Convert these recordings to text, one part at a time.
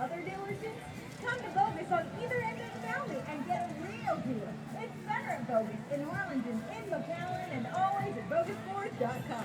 other dealerships? Come to Bogus on either end of the valley and get a real deal. It's better at Bogus in Harlingen, in McAllen, and always at BogusFord.com.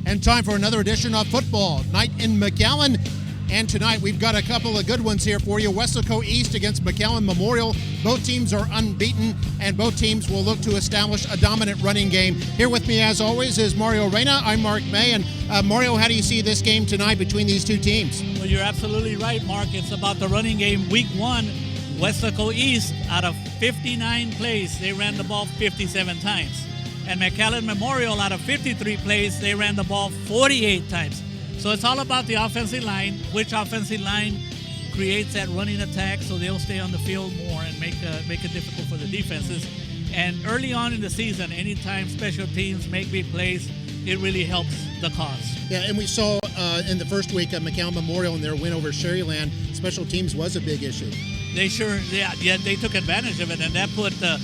And time for another edition of Football Night in McAllen. And tonight we've got a couple of good ones here for you. Weslaco East against McAllen Memorial. Both teams are unbeaten, and both teams will look to establish a dominant running game. Here with me, as always, is Mario Reyna. I'm Mark May. And Mario, how do you see this game tonight between these two teams? Well, you're absolutely right, Mark. It's about the running game. Week 1, Weslaco East, out of 59 plays, they ran the ball 57 times. And McAllen Memorial, out of 53 plays, they ran the ball 48 times. So it's all about the offensive line, which offensive line creates that running attack so they'll stay on the field more and make it difficult for the defenses. And early on in the season, anytime special teams make big plays, it really helps the cause. Yeah, and we saw in the first week of McAllen Memorial in their win over Sherryland, special teams was a big issue. They they took advantage of it, and that put the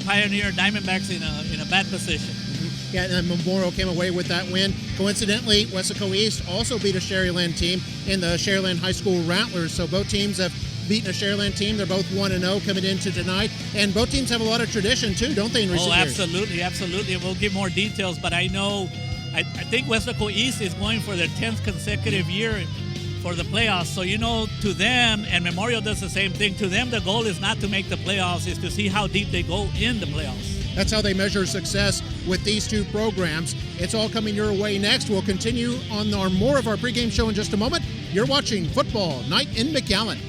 Pioneer Diamondbacks in a bad position. Mm-hmm. Yeah, and Memorial came away with that win. Coincidentally, Weslaco East also beat a Sherryland team in the Sherryland High School Rattlers. So both teams have beaten a Sherryland team. They're both 1-0 coming into tonight. And both teams have a lot of tradition too, don't they, in recent years? Absolutely. We'll give more details, but I think Weslaco East is going for their 10th consecutive year for the playoffs. So, to them, and Memorial does the same thing, to them the goal is not to make the playoffs, is to see how deep they go in the playoffs. That's how they measure success with these two programs. It's all coming your way next. We'll continue on more of our pregame show in just a moment. You're watching Football Night in McAllen.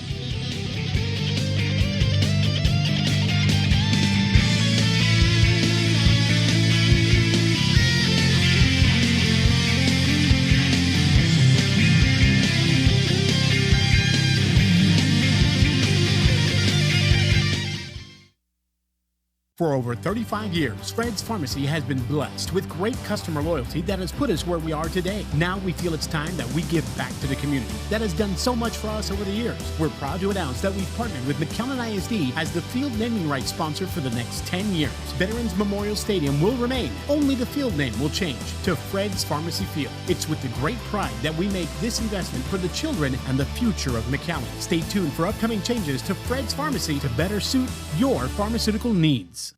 For over 35 years, Fred's Pharmacy has been blessed with great customer loyalty that has put us where we are today. Now we feel it's time that we give back to the community that has done so much for us over the years. We're proud to announce that we've partnered with McAllen ISD as the field naming rights sponsor for the next 10 years. Veterans Memorial Stadium will remain. Only the field name will change to Fred's Pharmacy Field. It's with the great pride that we make this investment for the children and the future of McAllen. Stay tuned for upcoming changes to Fred's Pharmacy to better suit your pharmaceutical needs.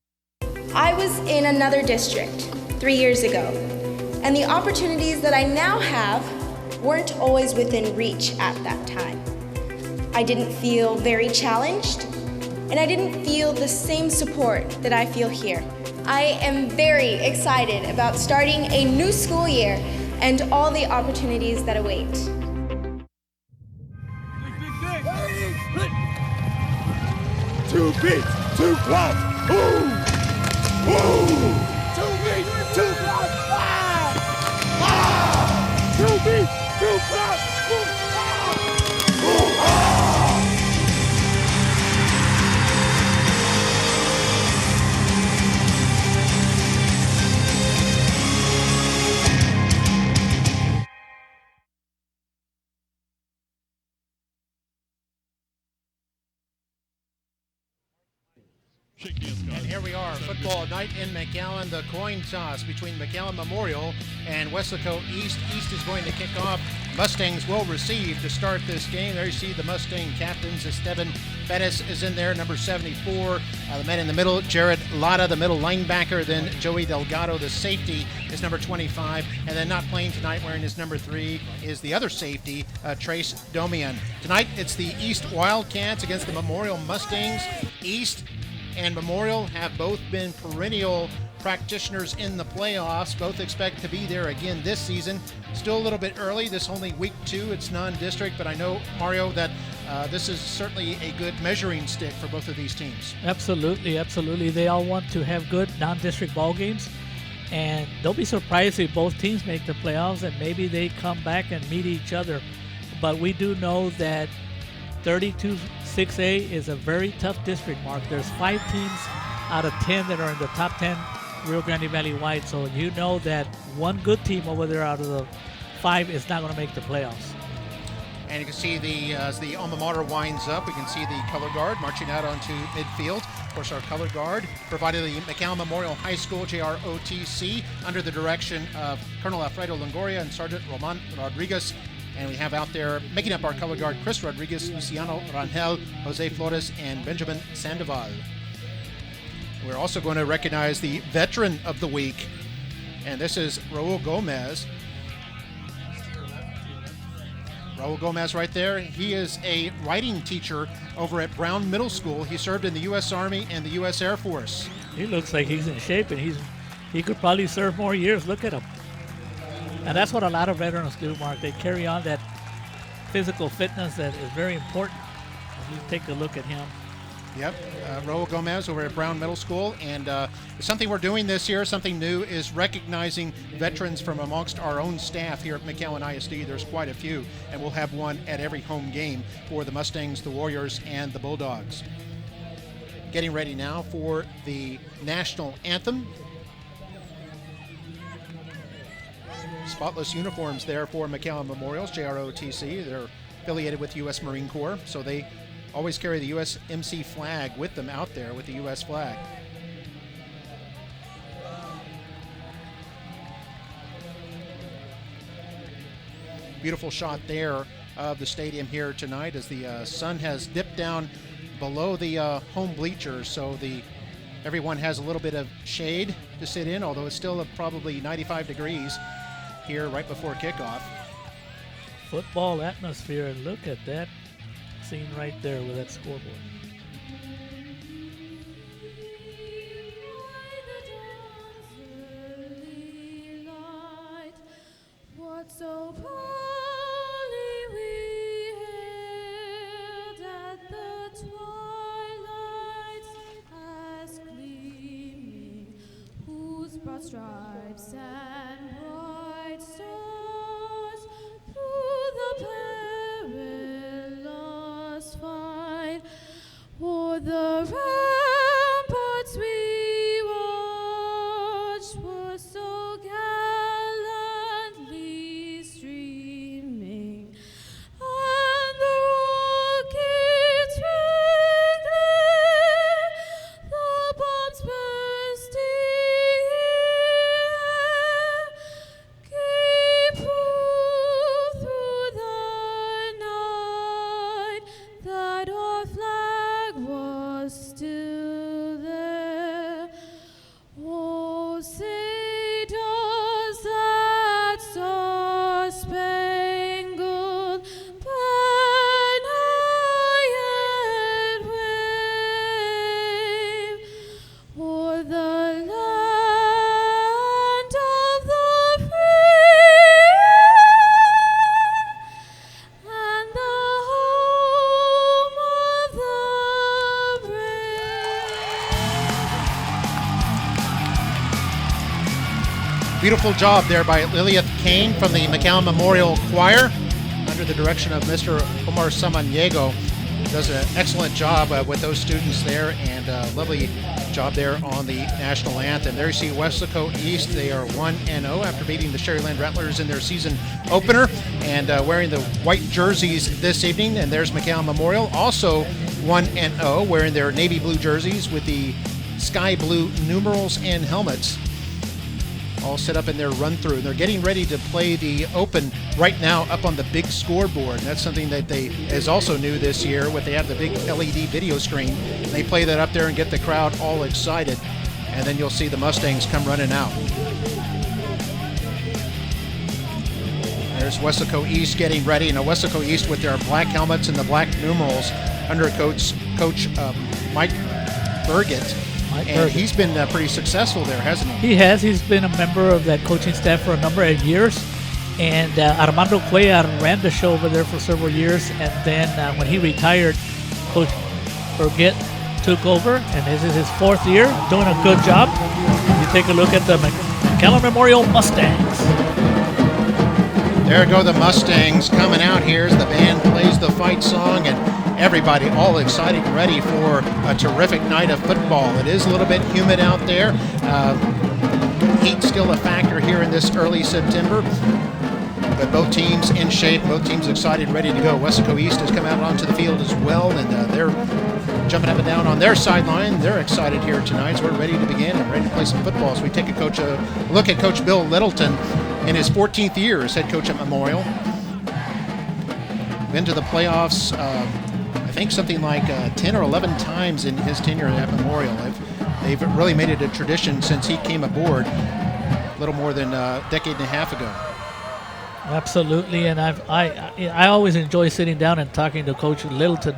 I was in another district 3 years ago, and the opportunities that I now have weren't always within reach at that time. I didn't feel very challenged, and I didn't feel the same support that I feel here. I am very excited about starting a new school year and all the opportunities that await. 2 beats, 2 blocks, ooh! Woo! 2 beats, 2 blocks, ah! 2 beats, 2 blocks, ooh, ah! And here we are, Football Night in McAllen, the coin toss between McAllen Memorial and Weslaco East. East is going to kick off. Mustangs will receive to start this game. There you see the Mustang captains. Esteban Bettis is in there, number 74. The men in the middle, Jared Latta, the middle linebacker. Then Joey Delgado, the safety, is number 25. And then not playing tonight, wearing his number 3, is the other safety, Trace Domian. Tonight, it's the East Wildcats against the Memorial Mustangs. East and Memorial have both been perennial practitioners in the playoffs. Both expect to be there again this season. Still a little bit early. This only week 2. It's non-district, but I know, Mario, that this is certainly a good measuring stick for both of these teams. Absolutely, absolutely. They all want to have good non-district ball games, and don't be surprised if both teams make the playoffs and maybe they come back and meet each other. But we do know that 32-6A is a very tough district, Mark. There's 5 teams out of 10 that are in the top 10 Rio Grande Valley wide, so you know that one good team over there out of the 5 is not going to make the playoffs. And you can see as the alma mater winds up, we can see the color guard marching out onto midfield. Of course, our color guard provided the McAllen Memorial High School, JROTC, under the direction of Colonel Alfredo Longoria and Sergeant Roman Rodriguez. And we have out there, making up our color guard, Chris Rodriguez, Luciano Rangel, Jose Flores, and Benjamin Sandoval. We're also going to recognize the Veteran of the Week, and this is Raul Gomez. Raul Gomez right there. He is a writing teacher over at Brown Middle School. He served in the U.S. Army and the U.S. Air Force. He looks like he's in shape, and he could probably serve more years. Look at him. And that's what a lot of veterans do, Mark. They carry on that physical fitness that is very important. If you take a look at him. Yep, Raul Gomez over at Brown Middle School. And something we're doing this year, something new, is recognizing veterans from amongst our own staff here at McAllen ISD. There's quite a few, and we'll have one at every home game for the Mustangs, the Warriors, and the Bulldogs. Getting ready now for the national anthem. Spotless uniforms there for McAllen Memorials, JROTC. They're affiliated with U.S. Marine Corps, so they always carry the USMC flag with them out there with the U.S. flag. Beautiful shot there of the stadium here tonight as the sun has dipped down below the home bleachers, so everyone has a little bit of shade to sit in, although it's still probably 95 degrees here right before kickoff. Football atmosphere, and look at that scene right there with that scoreboard. So proudly we hailed at the twilight's last gleaming, whose broad stripes and bright stars through the perilous fight o'er the ramparts we watched were so gallantly streaming, and the rockets rang clear, the bombs bursting in, gave proof through the night that our flag was still there. Oh, say does that star-spangled banner yet wave o'er the land of the free and the home of the brave? Beautiful job there by Lilith Kane from the McAllen Memorial Choir under the direction of Mr. Omar Samaniego. Does an excellent job with those students there, and a lovely job there on the national anthem. There you see Weslaco East. They are 1-0 after beating the Sherryland Rattlers in their season opener and wearing the white jerseys this evening. And there's McAllen Memorial, also 1-0, wearing their navy blue jerseys with the sky blue numerals and helmets, all set up in their run-through. They're getting ready to play the Open right now up on the big scoreboard. And that's something that is also new this year. They have the big LED video screen. They play that up there and get the crowd all excited. And then you'll see the Mustangs come running out. There's Weslaco East getting ready. And Weslaco East with their black helmets and the black numerals under Coach Mike Burgett. And he's been pretty successful there, hasn't he? He has. He's been a member of that coaching staff for a number of years. And Armando Cuellar ran the show over there for several years. And then when he retired, Coach Burgett took over. And this is his 4th year, doing a good job. You take a look at the McAllen Memorial Mustangs. There go the Mustangs coming out here as the band plays the fight song, and everybody all excited and ready for a terrific night of football. It is a little bit humid out there. Heat's still a factor here in this early September, but both teams in shape, both teams excited and ready to go. Westico East has come out onto the field as well, and they're jumping up and down on their sideline. They're excited here tonight, so we're ready to begin and ready to play some football. So we take a look at Coach Bill Littleton in his 14th year as head coach at Memorial. Been to the playoffs, I think something like 10 or 11 times in his tenure at Memorial. They've really made it a tradition since he came aboard a little more than a decade and a half ago. Absolutely, and I always enjoy sitting down and talking to Coach Littleton.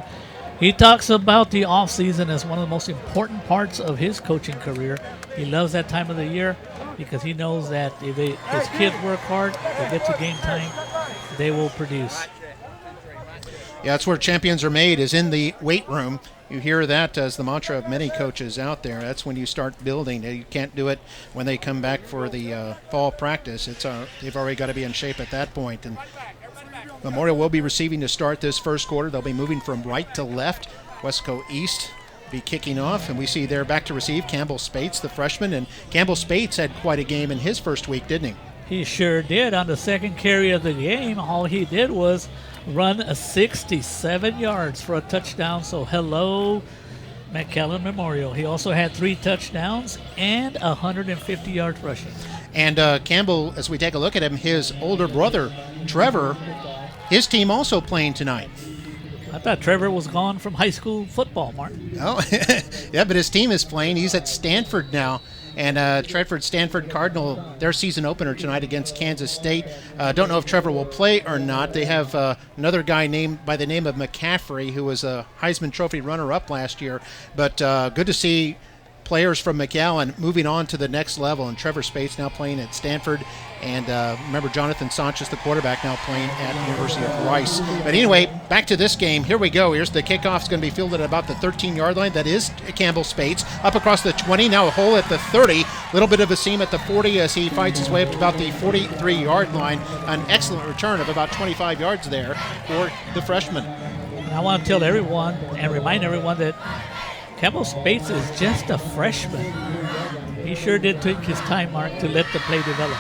He talks about the off season as one of the most important parts of his coaching career. He loves that time of the year because he knows that if his kids work hard, they get to game time, they will produce. Yeah, that's where champions are made, is in the weight room. You hear that as the mantra of many coaches out there. That's when you start building. You can't do it when they come back for the fall practice. They've already got to be in shape at that point. And Memorial will be receiving to start this first quarter. They'll be moving from right to left. Westico East be kicking off, and we see there back to receive Campbell Spates, the freshman. And Campbell Spates had quite a game in his first week, didn't he? He sure did. On the second carry of the game, all he did was run a 67 yards for a touchdown. So hello, McAllen Memorial. He also had 3 touchdowns and 150 yards rushing. And Campbell, as we take a look at him, his older brother, Trevor, his team also playing tonight. I thought Trevor was gone from high school football, Mark. Oh, yeah, but his team is playing. He's at Stanford now. And Stanford Cardinal, their season opener tonight against Kansas State. Don't know if Trevor will play or not. They have another guy named by the name of McCaffrey, who was a Heisman Trophy runner-up last year. But good to see players from McAllen moving on to the next level, and Trevor Spates now playing at Stanford, and remember Jonathan Sanchez, the quarterback, now playing at the University of Rice. But anyway, back to this game. Here we go. Here's the kickoff. It's going to be fielded at about the 13-yard line. That is Campbell Spates. Up across the 20, now a hole at the 30. Little bit of a seam at the 40 as he fights his way up to about the 43-yard line. An excellent return of about 25 yards there for the freshman. I want to tell everyone and remind everyone that Campbell Spates is just a freshman. He sure did take his time, Mark, to let the play develop.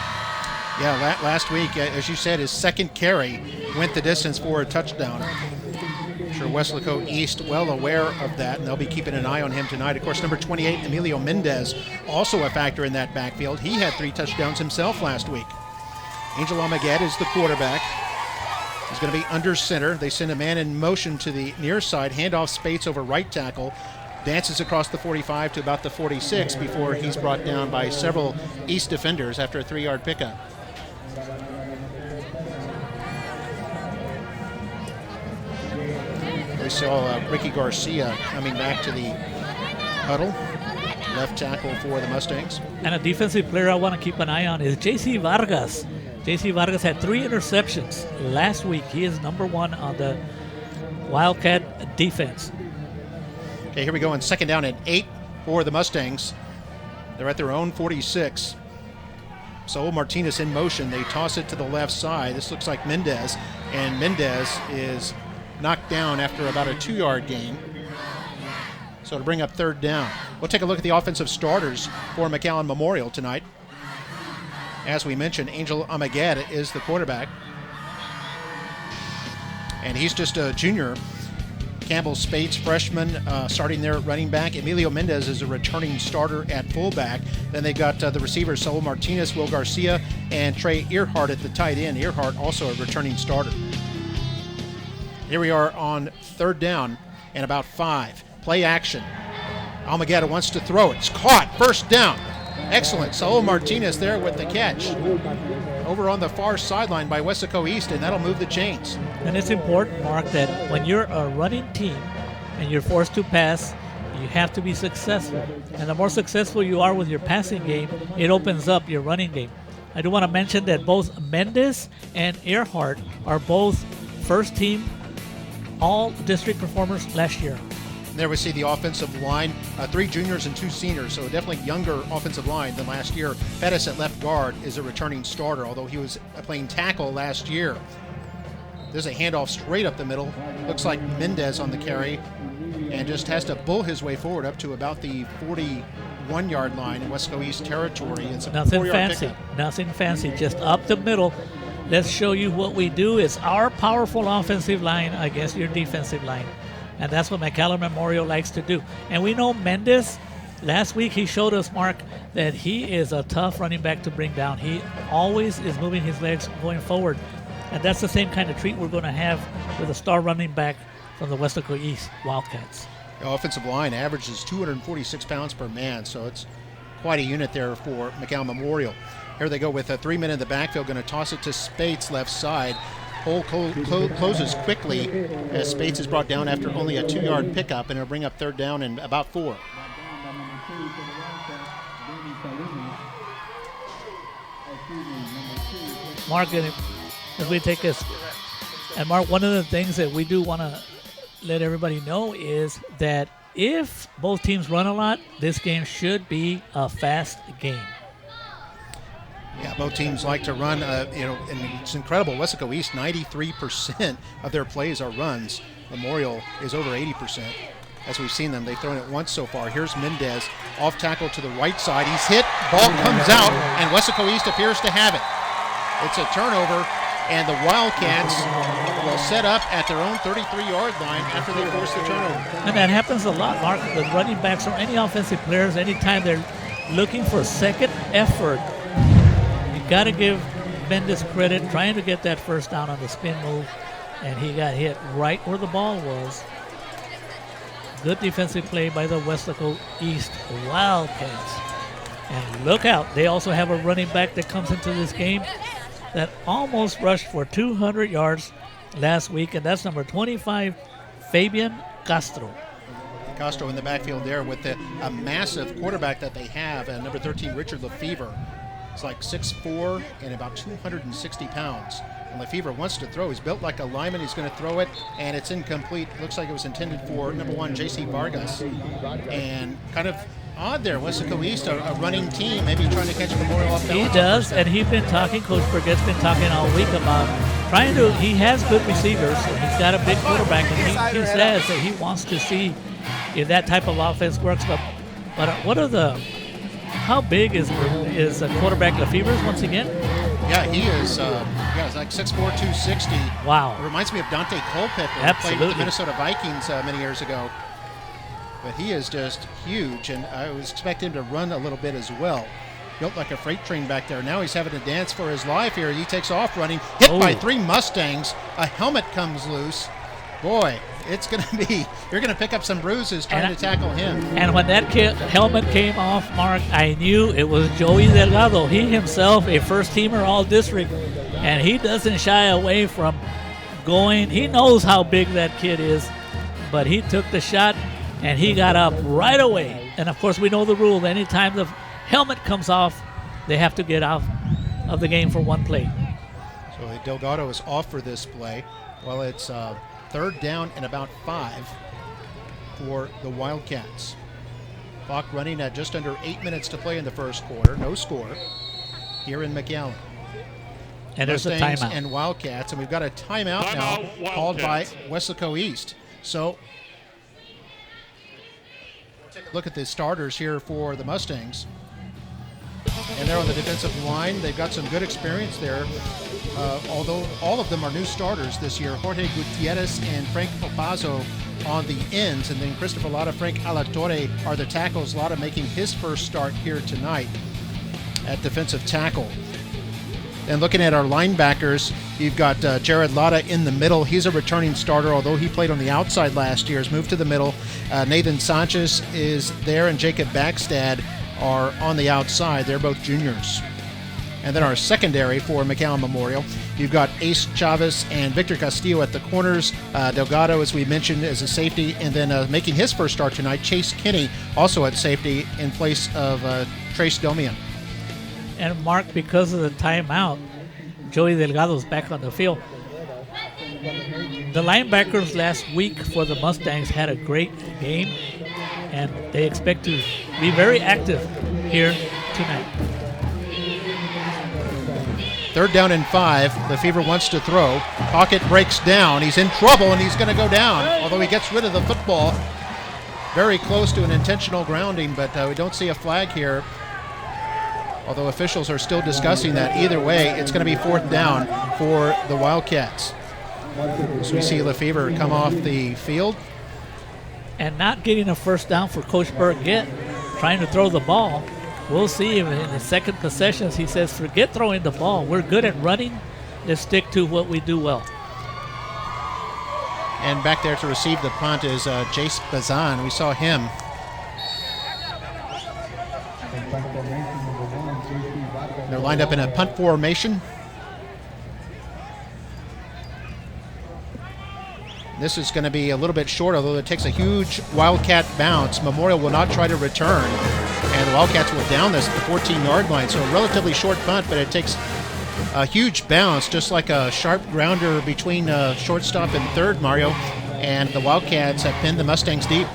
Yeah, last week, as you said, his second carry went the distance for a touchdown. I'm sure Weslaco East well aware of that, and they'll be keeping an eye on him tonight. Of course, number 28, Emilio Mendez, also a factor in that backfield. He had 3 touchdowns himself last week. Angel Amagad is the quarterback. He's going to be under center. They send a man in motion to the near side, handoff Spates over right tackle. Dances across the 45 to about the 46 before he's brought down by several East defenders after a 3-yard pickup. We saw Ricky Garcia coming back to the huddle, left tackle for the Mustangs. And a defensive player I want to keep an eye on is J.C. Vargas. J.C. Vargas had 3 interceptions last week. He is number 1 on the Wildcat defense. Okay, here we go on second down and 8 for the Mustangs. They're at their own 46. Saul Martinez in motion. They toss it to the left side. This looks like Mendez, and Mendez is knocked down after about a 2-yard gain. So to bring up third down. We'll take a look at the offensive starters for McAllen Memorial tonight. As we mentioned, Angel Amagad is the quarterback. And he's just a junior. Campbell Spates, freshman, starting there at running back. Emilio Mendez is a returning starter at fullback. Then they got the receivers, Saul Martinez, Will Garcia, and Trey Earhart at the tight end. Earhart also a returning starter. Here we are on third down and about 5. Play action. Almagueta wants to throw it. It's caught. First down. Excellent. Saul Martinez there with the catch. Over on the far sideline by Westico East, and that'll move the chains. And it's important, Mark, that when you're a running team and you're forced to pass, You have to be successful. And the more successful you are with your passing game, it opens up your running game. I do want to mention that both Mendez and Earhart are both first team all-district performers last year. There we see the offensive line, 3 juniors and 2 seniors, so definitely younger offensive line than last year. Pettis at left guard is a returning starter, although he was playing tackle last year. There's a handoff straight up the middle. Looks like Mendez on the carry, and just has to bull his way forward up to about the 41-yard line in Westico East territory. It's a Nothing 4-yard fancy. pickup. Nothing fancy. Just up the middle. Let's show you what we do. It's our powerful offensive line against your defensive line. And that's what McAllen Memorial likes to do. And we know Mendez, last week he showed us, Mark, that he is a tough running back to bring down. He always is moving his legs going forward. And that's the same kind of treat we're going to have with a star running back from the Westico East Wildcats. The offensive line averages 246 pounds per man, so it's quite a unit there for McAllen Memorial. Here they go with a 3-man in the backfield, going to toss it to Spates left side. Hole closes quickly as Spates is brought down after only a 2-yard pickup, and it'll bring up 3rd down and about 4. Mark, as we take this, and Mark, one of the things that we do want to let everybody know is that if both teams run a lot, this game should be a fast game. Yeah, both teams like to run, and it's incredible. Westico East, 93% of their plays are runs. Memorial is over 80%. As we've seen them, they've thrown it once so far. Here's Mendez, off tackle to the right side. He's hit, ball comes out, and Westico East appears to have it. It's a turnover, and the Wildcats will set up at their own 33-yard line after they force the turnover. And that happens a lot, Mark, with running backs or any offensive players. Anytime they're looking for a second effort, you got to give Mendez credit, trying to get that first down on the spin move, and he got hit right where the ball was. Good defensive play by the Weslaco East Wildcats. And look out, they also have a running back that comes into this game that almost rushed for 200 yards last week, and that's number 25, Fabian Castro. Castro in the backfield there with a massive quarterback that they have, number 13, Richard Lefevre. It's like 6'4" and about 260 pounds. And Lefevre wants to throw. He's built like a lineman. He's going to throw it, and it's incomplete. Looks like it was intended for number 1, J.C. Vargas. And kind of odd there. Westico East, a running team, maybe trying to catch Memorial off balance. He does, and he's been talking, Coach Burgett's been talking all week about trying to, he has good receivers, and he's got a big quarterback, and he says that he wants to see if that type of offense works. But what are the, how big is a quarterback Lefevre's once again? Yeah, he is. He's like 6'4", 260. Wow. It reminds me of Dante Culpepper, who played with the Minnesota Vikings many years ago. But he is just huge, and I was expecting him to run a little bit as well. Built like a freight train back there. Now he's having to dance for his life here. He takes off running, hit by 3 Mustangs. A helmet comes loose. Boy, it's going to be, you're going to pick up some bruises trying to tackle him. And when that helmet came off, Mark, I knew it was Joey Delgado. He himself, a first-teamer all-district, and he doesn't shy away from going. He knows how big that kid is, but he took the shot, and he got up right away. And, of course, we know the rule. Anytime the helmet comes off, they have to get out of the game for one play. So Delgado is off for this play. Well, it's 3rd down and about 5 for the Wildcats. Clock running at just under 8 minutes to play in the first quarter. No score here in McAllen. And there's a timeout. And Wildcats, and we've got a timeout now called by Weslaco East. So take a look at the starters here for the Mustangs. And they're on the defensive line. They've got some good experience there, although all of them are new starters this year. Jorge Gutierrez and Frank Opazo on the ends, and then Christopher Lotta, Frank Alatorre are the tackles. Lotta making his first start here tonight at defensive tackle. And looking at our linebackers, you've got Jared Lotta in the middle. He's a returning starter, although he played on the outside last year. He's moved to the middle. Nathan Sanchez is there, and Jacob Backstad are on the outside. They're both juniors. And then our secondary for McAllen Memorial, you've got Ace Chavez and Victor Castillo at the corners. Delgado, as we mentioned, as a safety. And then making his first start tonight, Chase Kinney, also at safety in place of Trace Domian. And Mark, because of the timeout, Joey Delgado's back on the field. The linebackers last week for the Mustangs had a great game, and they expect to be very active here tonight. 3rd down and 5. The Fever wants to throw. Pocket breaks down. He's in trouble, and he's going to go down, although he gets rid of the football. Very close to an intentional grounding, but we don't see a flag here, although officials are still discussing that. Either way, it's going to be 4th down for the Wildcats. So we see Lefevre come off the field. And not getting a first down for Coach Burgett, trying to throw the ball. We'll see if in the second possessions he says, forget throwing the ball. We're good at running. Let's stick to what we do well. And back there to receive the punt is Jace Bazan. We saw him. They're lined up in a punt formation. This is going to be a little bit short, although it takes a huge Wildcat bounce. Memorial will not try to return, and the Wildcats will down this at the 14-yard line. So a relatively short punt, but it takes a huge bounce, just like a sharp grounder between shortstop and third, Mario. And the Wildcats have pinned the Mustangs deep.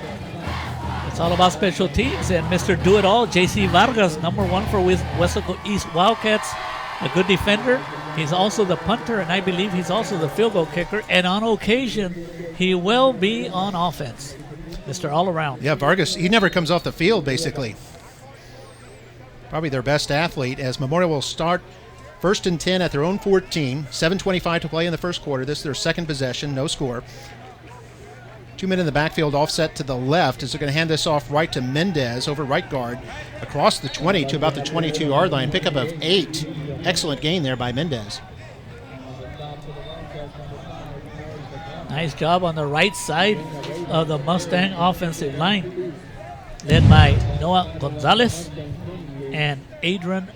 It's all about special teams, and Mr. Do-It-All, J.C. Vargas, number 1 for Weslaco East Wildcats, a good defender. He's also the punter, and I believe he's also the field goal kicker. And on occasion, he will be on offense. Mr. All-Around. Yeah, Vargas, he never comes off the field, basically. Probably their best athlete, as Memorial will start 1st and 10 at their own 14. 7:25 to play in the first quarter. This is their second possession, no score. 2 men in the backfield, offset to the left, as they're going to hand this off right to Mendez over right guard, across the 20 to about the 22-yard line. Pickup of 8. Excellent gain there by Mendez. Nice job on the right side of the Mustang offensive line, led by Noah Gonzalez and Aaron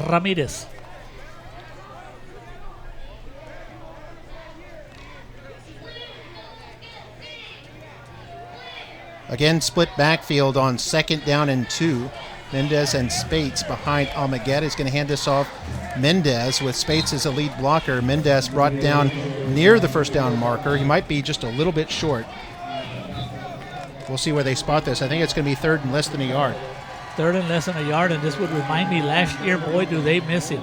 Ramirez. Again, split backfield on 2nd down and 2. Mendez and Spates behind Almaguer. Is going to hand this off Mendez with Spates as a lead blocker. Mendez brought down near the first down marker. He might be just a little bit short. We'll see where they spot this. I think it's going to be 3rd and less than a yard. 3rd and less than a yard, and this would remind me last year, boy, do they miss him.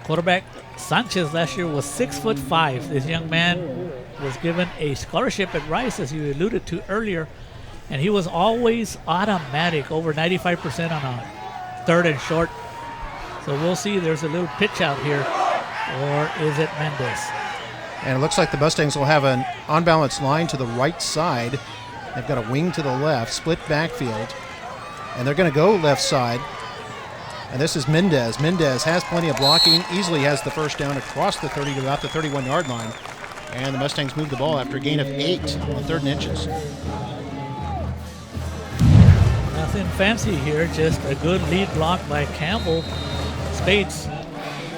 Quarterback Sanchez last year was 6'5". This young man was given a scholarship at Rice, as you alluded to earlier, and he was always automatic, over 95% on a 3rd and short. So we'll see. There's a little pitch out here, or is it Mendez? And it looks like the Mustangs will have an unbalanced line to the right side. They've got a wing to the left, split backfield, and they're going to go left side. And this is Mendez. Mendez has plenty of blocking, easily has the first down across the 30 to about the 31-yard line. And the Mustangs move the ball after a gain of 8 on 3rd and inches. Nothing fancy here, just a good lead block by Campbell, Spates,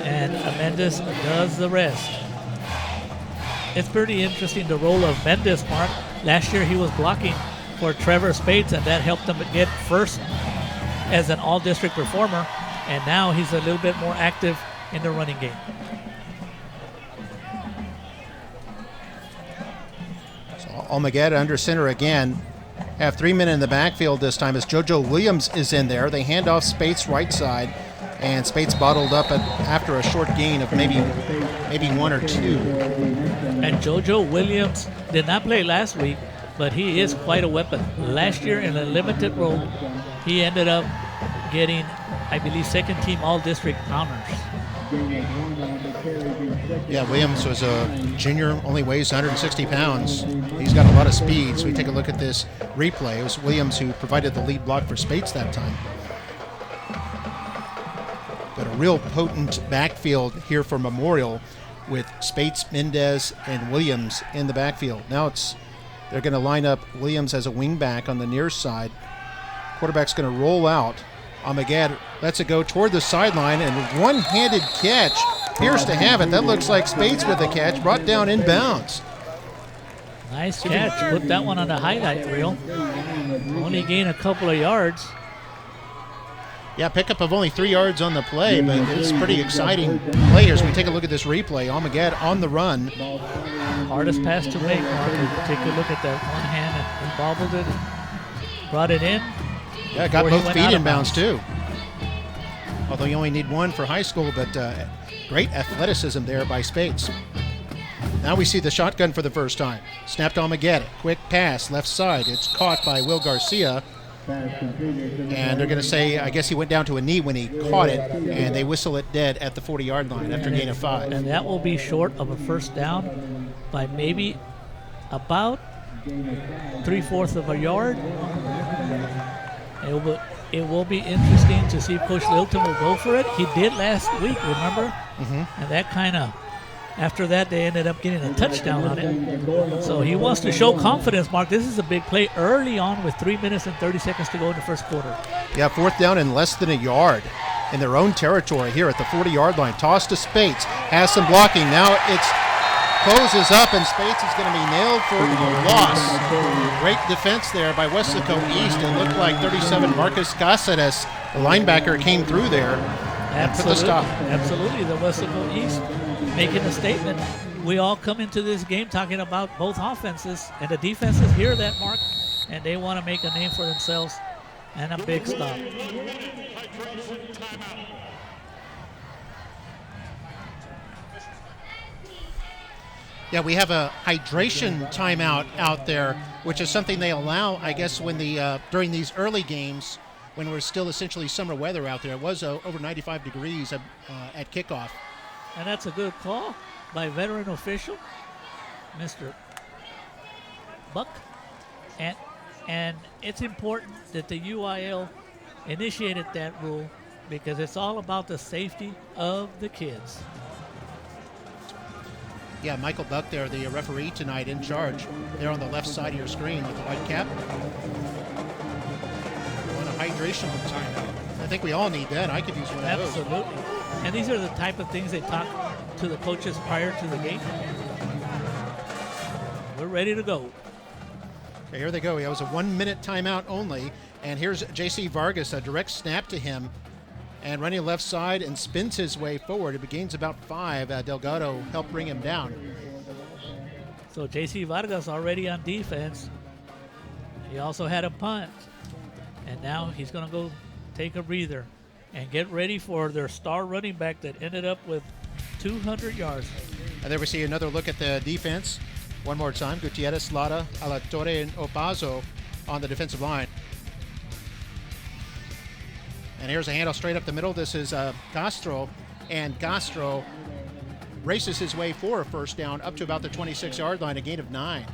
and Mendez does the rest. It's pretty interesting, the role of Mendez, Mark. Last year he was blocking for Trevor Spates, and that helped him get first as an all-district performer, and now he's a little bit more active in the running game. So Almaguer under center again. Have 3 men in the backfield this time as JoJo Williams is in there. They hand off Spates right side, and Spates bottled up after a short gain of maybe 1 or 2. And JoJo Williams did not play last week, but he is quite a weapon. Last year in a limited role, he ended up getting, I believe, 2nd team all-district honors. Yeah, Williams was a junior, only weighs 160 pounds. He's got a lot of speed, so we take a look at this replay. It was Williams who provided the lead block for Spates that time. Got a real potent backfield here for Memorial with Spates, Mendez, and Williams in the backfield. Now they're going to line up Williams as a wingback on the near side. Quarterback's going to roll out. Almaguer lets it go toward the sideline, and one-handed catch appears to have it. That looks like Spades with the catch, brought down inbounds. Nice catch. Put that one on the highlight reel. Only gained a couple of yards. Yeah, pickup of only 3 yards on the play, but it's pretty exciting play here as we take a look at this replay. Almagad on the run. Hardest pass to make, Mark. Take a look at that one hand and bobbled it, brought it in. Yeah, got both feet in bounds too. Although you only need one for high school, but great athleticism there by Spades. Now we see the shotgun for the first time. Snapped Almagad. Quick pass, left side. It's caught by Will Garcia. And they're going to say, I guess he went down to a knee when he caught it, and they whistle it dead at the 40-yard line after gain of 5. And that will be short of a first down by maybe about 3/4 of a yard. It will be interesting to see if Coach Lilton will go for it. He did last week, remember? And that kind of, after that, they ended up getting a touchdown on it. So he wants to show confidence, Mark. This is a big play early on with 3 minutes and 30 seconds to go in the first quarter. Yeah, 4th down and less than a yard in their own territory here at the 40-yard line. Toss to Spates. Has some blocking. Now it's closes up, and Spates is going to be nailed for a loss. Great defense there by Weslaco East. It looked like 37 Marcus Cáceres, the linebacker, came through there and put the stop. Absolutely, the Weslaco East making a statement. We all come into this game talking about both offenses, and the defenses hear that, Mark, and they want to make a name for themselves, and a big stop. Yeah, we have a hydration timeout out there, which is something they allow, I guess, when during these early games, when we're still essentially summer weather out there. It was over 95 degrees at kickoff. And that's a good call by veteran official, Mr. Buck. And it's important that the UIL initiated that rule because it's all about the safety of the kids. Yeah, Michael Buck there, the referee tonight in charge. There on the left side of your screen with the white cap. On a hydration timeout. I think we all need that. I could use one of those. Absolutely. And these are the type of things they talk to the coaches prior to the game. We're ready to go. Okay, here they go. It was a 1-minute timeout only. And here's J.C. Vargas, a direct snap to him. And running left side and spins his way forward. It gains about 5. Delgado helped bring him down. So J.C. Vargas already on defense. He also had a punt. And now he's going to go take a breather and get ready for their star running back that ended up with 200 yards. And there we see another look at the defense. One more time. Gutierrez, Lara, Alatorre, and Opazo on the defensive line. And here's a handoff straight up the middle. This is Castro, and Castro races his way for a first down up to about the 26-yard line, a gain of 9.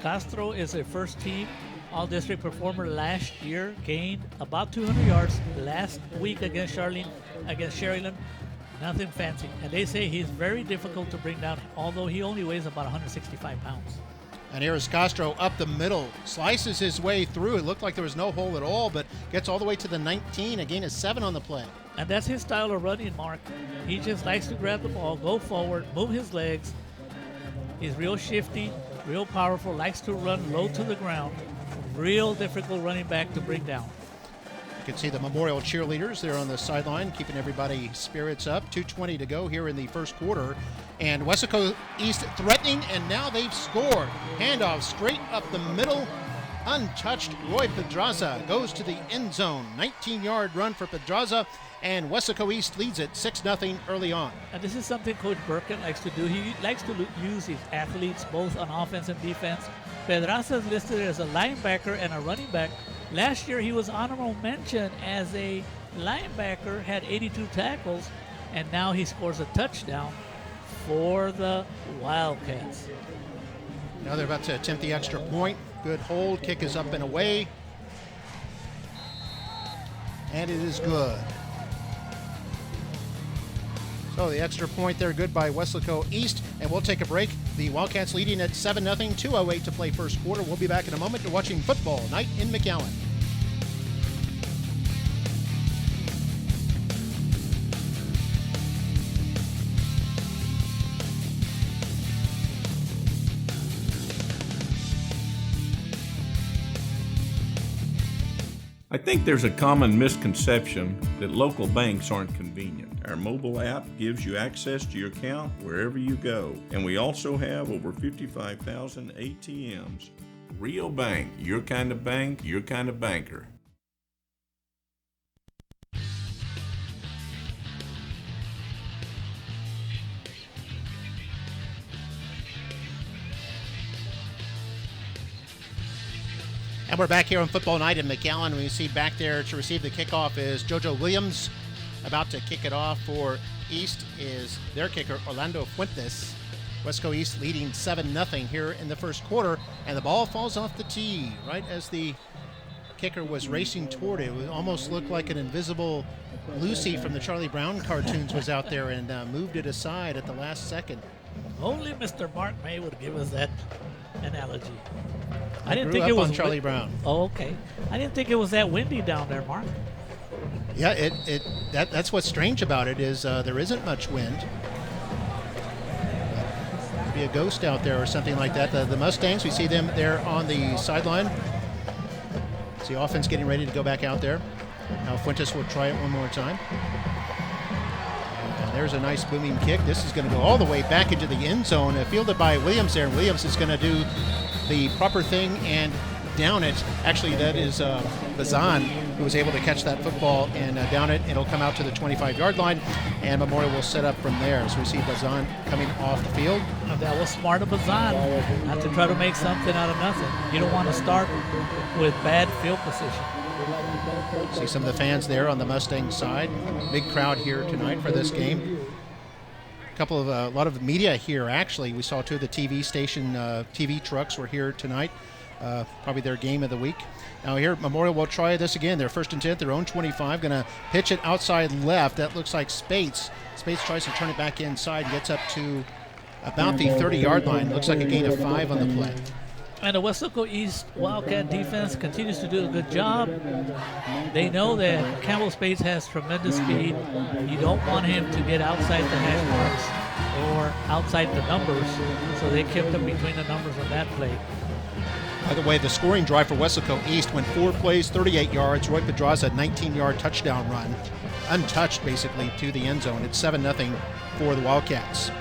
Castro is a first-team All-District performer last year, gained about 200 yards last week against Sherryland. Nothing fancy. And they say he's very difficult to bring down, although he only weighs about 165 pounds. And here's Castro up the middle, slices his way through. It looked like there was no hole at all, but gets all the way to the 19, a gain of 7 on the play. And that's his style of running, Mark. He just likes to grab the ball, go forward, move his legs. He's real shifty, real powerful, likes to run low to the ground. Real difficult running back to bring down. You can see the Memorial cheerleaders there on the sideline, keeping everybody's spirits up. 2:20 to go here in the first quarter. And Westico East threatening, and now they've scored. Handoff straight up the middle. Untouched Roy Pedraza goes to the end zone. 19-yard run for Pedraza, and Westico East leads it 6-0 early on. And this is something Coach Burkett likes to do. He likes to use his athletes both on offense and defense. Pedraza is listed as a linebacker and a running back. Last year he was honorable mention as a linebacker, had 82 tackles, and now he scores a touchdown for the Wildcats. Now they're about to attempt the extra point. Good hold, kick is up and away. And it is good. So the extra point there, good by Weslaco East. And we'll take a break. The Wildcats leading at 7-0, 2:08 to play first quarter. We'll be back in a moment. You're watching Football Night in McAllen. I think there's a common misconception that local banks aren't convenient. Our mobile app gives you access to your account wherever you go, and we also have over 55,000 ATMs. Real Bank, your kind of bank, your kind of banker. And we're back here on Football Night in McAllen. We see back there to receive the kickoff is JoJo Williams. About to kick it off for East is their kicker, Orlando Fuentes. Westico East leading 7-0 here in the first quarter, and the ball falls off the tee right as the kicker was racing toward it. It almost looked like an invisible Lucy from the Charlie Brown cartoons was out there and moved it aside at the last second. Only Mr. Mark May would give us that analogy. I didn't grew think up it was on Charlie Brown. Oh, okay. I didn't think it was that windy down there, Mark. Yeah, that's what's strange about it is there isn't much wind. Could be a ghost out there or something like that. The Mustangs, we see them there on the sideline. See offense getting ready to go back out there. Now Fuentes will try it one more time. And there's a nice booming kick. This is going to go all the way back into the end zone, fielded by Williams there. Williams is going to do the proper thing and down it. Actually, that is Bazan who was able to catch that football and down it. It'll come out to the 25-yard line, and Memorial will set up from there. So we see Bazan coming off the field. That was smart of Bazan, not to try to make something out of nothing. You don't want to start with bad field position. See some of the fans there on the Mustang side. Big crowd here tonight for this game. A lot of media here, actually. We saw two of the TV station TV trucks were here tonight. Probably their game of the week. Now here, Memorial will try this again. Their 1st and 10, their own 25. Going to pitch it outside left. That looks like Spates. Spates tries to turn it back inside, gets up to about the 30-yard line. Looks like a gain of 5 on the play. And the Westico East Wildcat defense continues to do a good job. They know that Campbell Spates has tremendous speed. You don't want him to get outside the hash marks or outside the numbers, so they kept him between the numbers on that play. By the way, the scoring drive for Weslaco East went 4 plays, 38 yards. Roy Pedraza, 19-yard touchdown run. Untouched, basically, to the end zone. It's 7-0 for the Wildcats.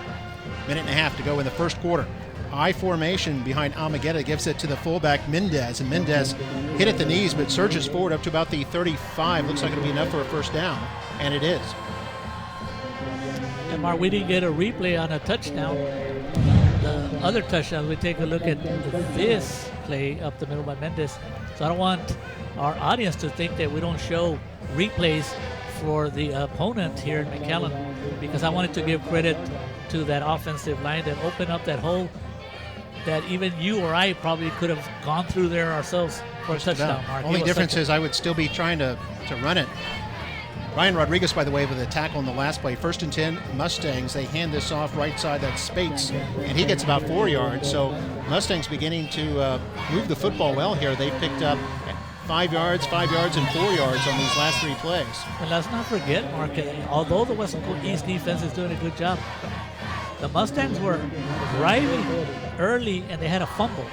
Minute and a half to go in the first quarter. I formation behind Almagueta gives it to the fullback Mendez, and Mendez hit at the knees but surges forward up to about the 35. Looks like it'll be enough for a first down, and it is. And Mark, we didn't get a replay on a touchdown. The other touchdown, we take a look at this play up the middle by Mendez. So I don't want our audience to think that we don't show replays for the opponent here in McAllen, because I wanted to give credit to that offensive line that opened up that hole that even you or I probably could have gone through there ourselves for a touchdown, Mark. Only difference is I would still be trying to run it. Ryan Rodriguez, by the way, with a tackle in the last play. 1st and 10, Mustangs. They hand this off right side. That's Spates, and he gets about 4 yards. So Mustangs beginning to move the football well here. They picked up 5 yards, 5 yards, and 4 yards on these last 3 plays. And let's not forget, Mark, although the Westico East defense is doing a good job, the Mustangs were driving early and they had a fumble.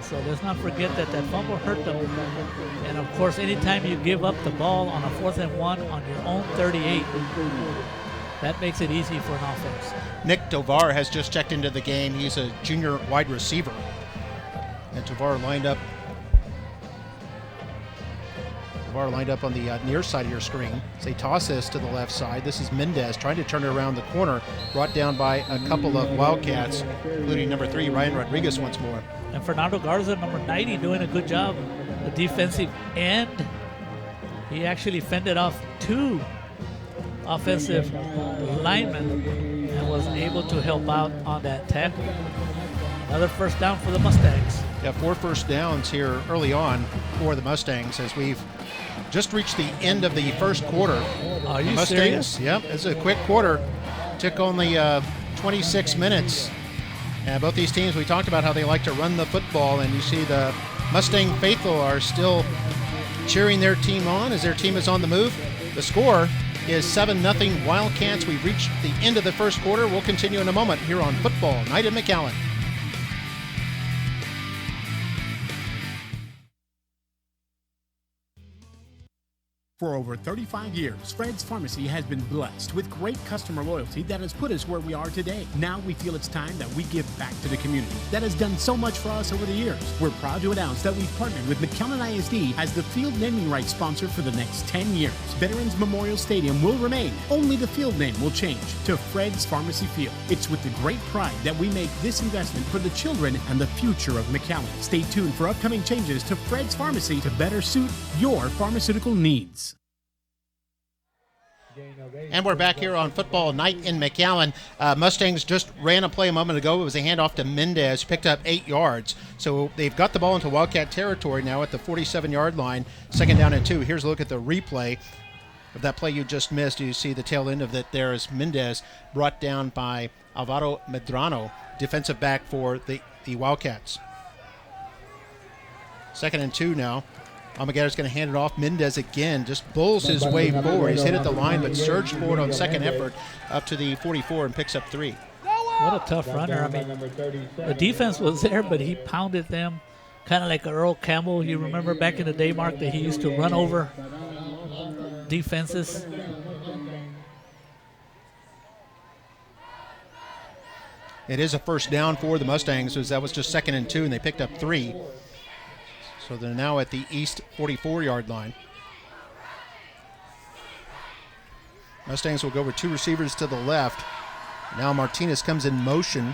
So let's not forget that fumble hurt them. And of course, anytime you give up the ball on a 4th and 1 on your own 38, that makes it easy for an offense. Nick Tovar has just checked into the game. He's a junior wide receiver. And Tovar lined up on the near side of your screen. So they toss this to the left side. This is Mendez trying to turn it around the corner, brought down by a couple of Wildcats, including number 3, Ryan Rodriguez once more. And Fernando Garza, number 90, doing a good job. The defensive end, he actually fended off 2 offensive linemen and was able to help out on that tackle. Another first down for the Mustangs. Yeah, 4 first downs here early on for the Mustangs as we've just reached the end of the first quarter. Are you Mustangs, serious? Yep, it's a quick quarter. Took only 26 minutes. And both these teams, we talked about how they like to run the football, and you see the Mustang faithful are still cheering their team on as their team is on the move. The score is 7-0 Wildcats. We've reached the end of the first quarter. We'll continue in a moment here on Football Night in McAllen. For over 35 years, Fred's Pharmacy has been blessed with great customer loyalty that has put us where we are today. Now we feel it's time that we give back to the community that has done so much for us over the years. We're proud to announce that we've partnered with McAllen ISD as the field naming rights sponsor for the next 10 years. Veterans Memorial Stadium will remain. Only the field name will change to Fred's Pharmacy Field. It's with the great pride that we make this investment for the children and the future of McAllen. Stay tuned for upcoming changes to Fred's Pharmacy to better suit your pharmaceutical needs. And we're back here on Football Night in McAllen. Mustangs just ran a play a moment ago. It was a handoff to Mendez, picked up 8 yards. So they've got the ball into Wildcat territory now at the 47-yard line, 2nd down and 2. Here's a look at the replay of that play you just missed. You see the tail end of it there is Mendez brought down by Alvaro Medrano, defensive back for the Wildcats. 2nd and 2 now. Almaguer's going to hand it off. Mendez again just bulls his way forward. He's hit at the line, but surged forward on second effort up to the 44 and picks up 3. What a tough runner. I mean, the defense was there, but he pounded them kind of like Earl Campbell. You remember back in the day, Mark, that he used to run over defenses. It is a first down for the Mustangs, as that was just 2nd and 2, and they picked up 3. So they're now at the east 44-yard line. Mustangs will go with 2 receivers to the left. Now Martinez comes in motion,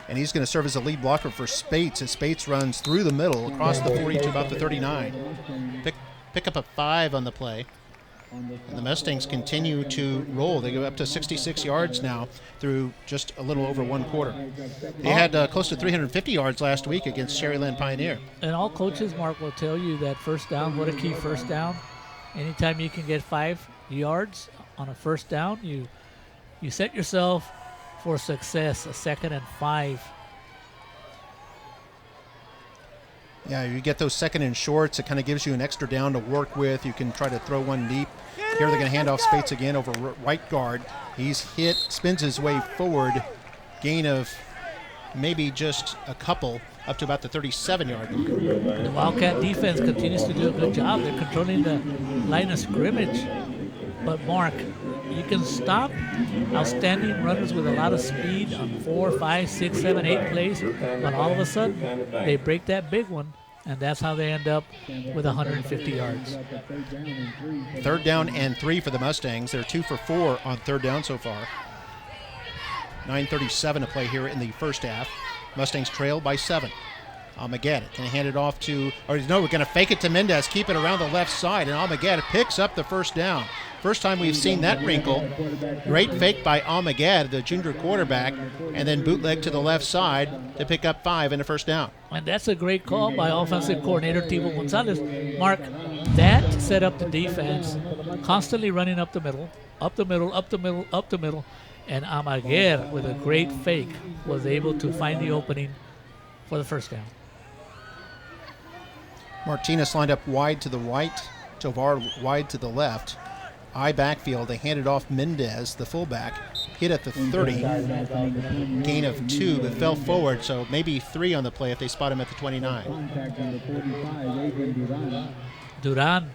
and he's going to serve as a lead blocker for Spates, as Spates runs through the middle across the 40 to about the 39. Pick up a 5 on the play. And the Mustangs continue to roll. They go up to 66 yards now through just a little over 1 quarter. They had close to 350 yards last week against Sherryland Pioneer. And all coaches, Mark, will tell you that first down, what a key first down. Anytime you can get 5 yards on a first down, you set yourself for success, a 2nd and 5. Yeah, you get those 2nd and shorts. It kind of gives you an extra down to work with. You can try to throw one deep. Here they're going to hand off Spates again over right guard. He's hit, spins his way forward. Gain of maybe just a couple up to about the 37-yard line. The Wildcat defense continues to do a good job. They're controlling the line of scrimmage. But, Mark, you can stop outstanding runners with a lot of speed on 4, 5, 6, 7, 8 plays, but all of a sudden they break that big one, and that's how they end up with 150 yards. 3rd down and 3 for the Mustangs. They're 2 for 4 on 3rd down so far. 9:37 to play here in the first half. Mustangs trail by 7. Almaguer can hand it off to, or no, we're going to fake it to Mendez, keep it around the left side, and Almaguer picks up the first down. First time we've seen that wrinkle. Great fake by Almaguer, the junior quarterback, and then bootleg to the left side to pick up 5 and a first down. And that's a great call by offensive coordinator Tibo Gonzalez. Mark, that set up the defense, constantly running up the middle, up the middle, up the middle, up the middle, and Almaguer, with a great fake, was able to find the opening for the first down. Martinez lined up wide to the right, Tovar wide to the left. I backfield, they handed off Mendez, the fullback, hit at the 30, gain of 2, but fell forward, so maybe 3 on the play if they spot him at the 29. Duran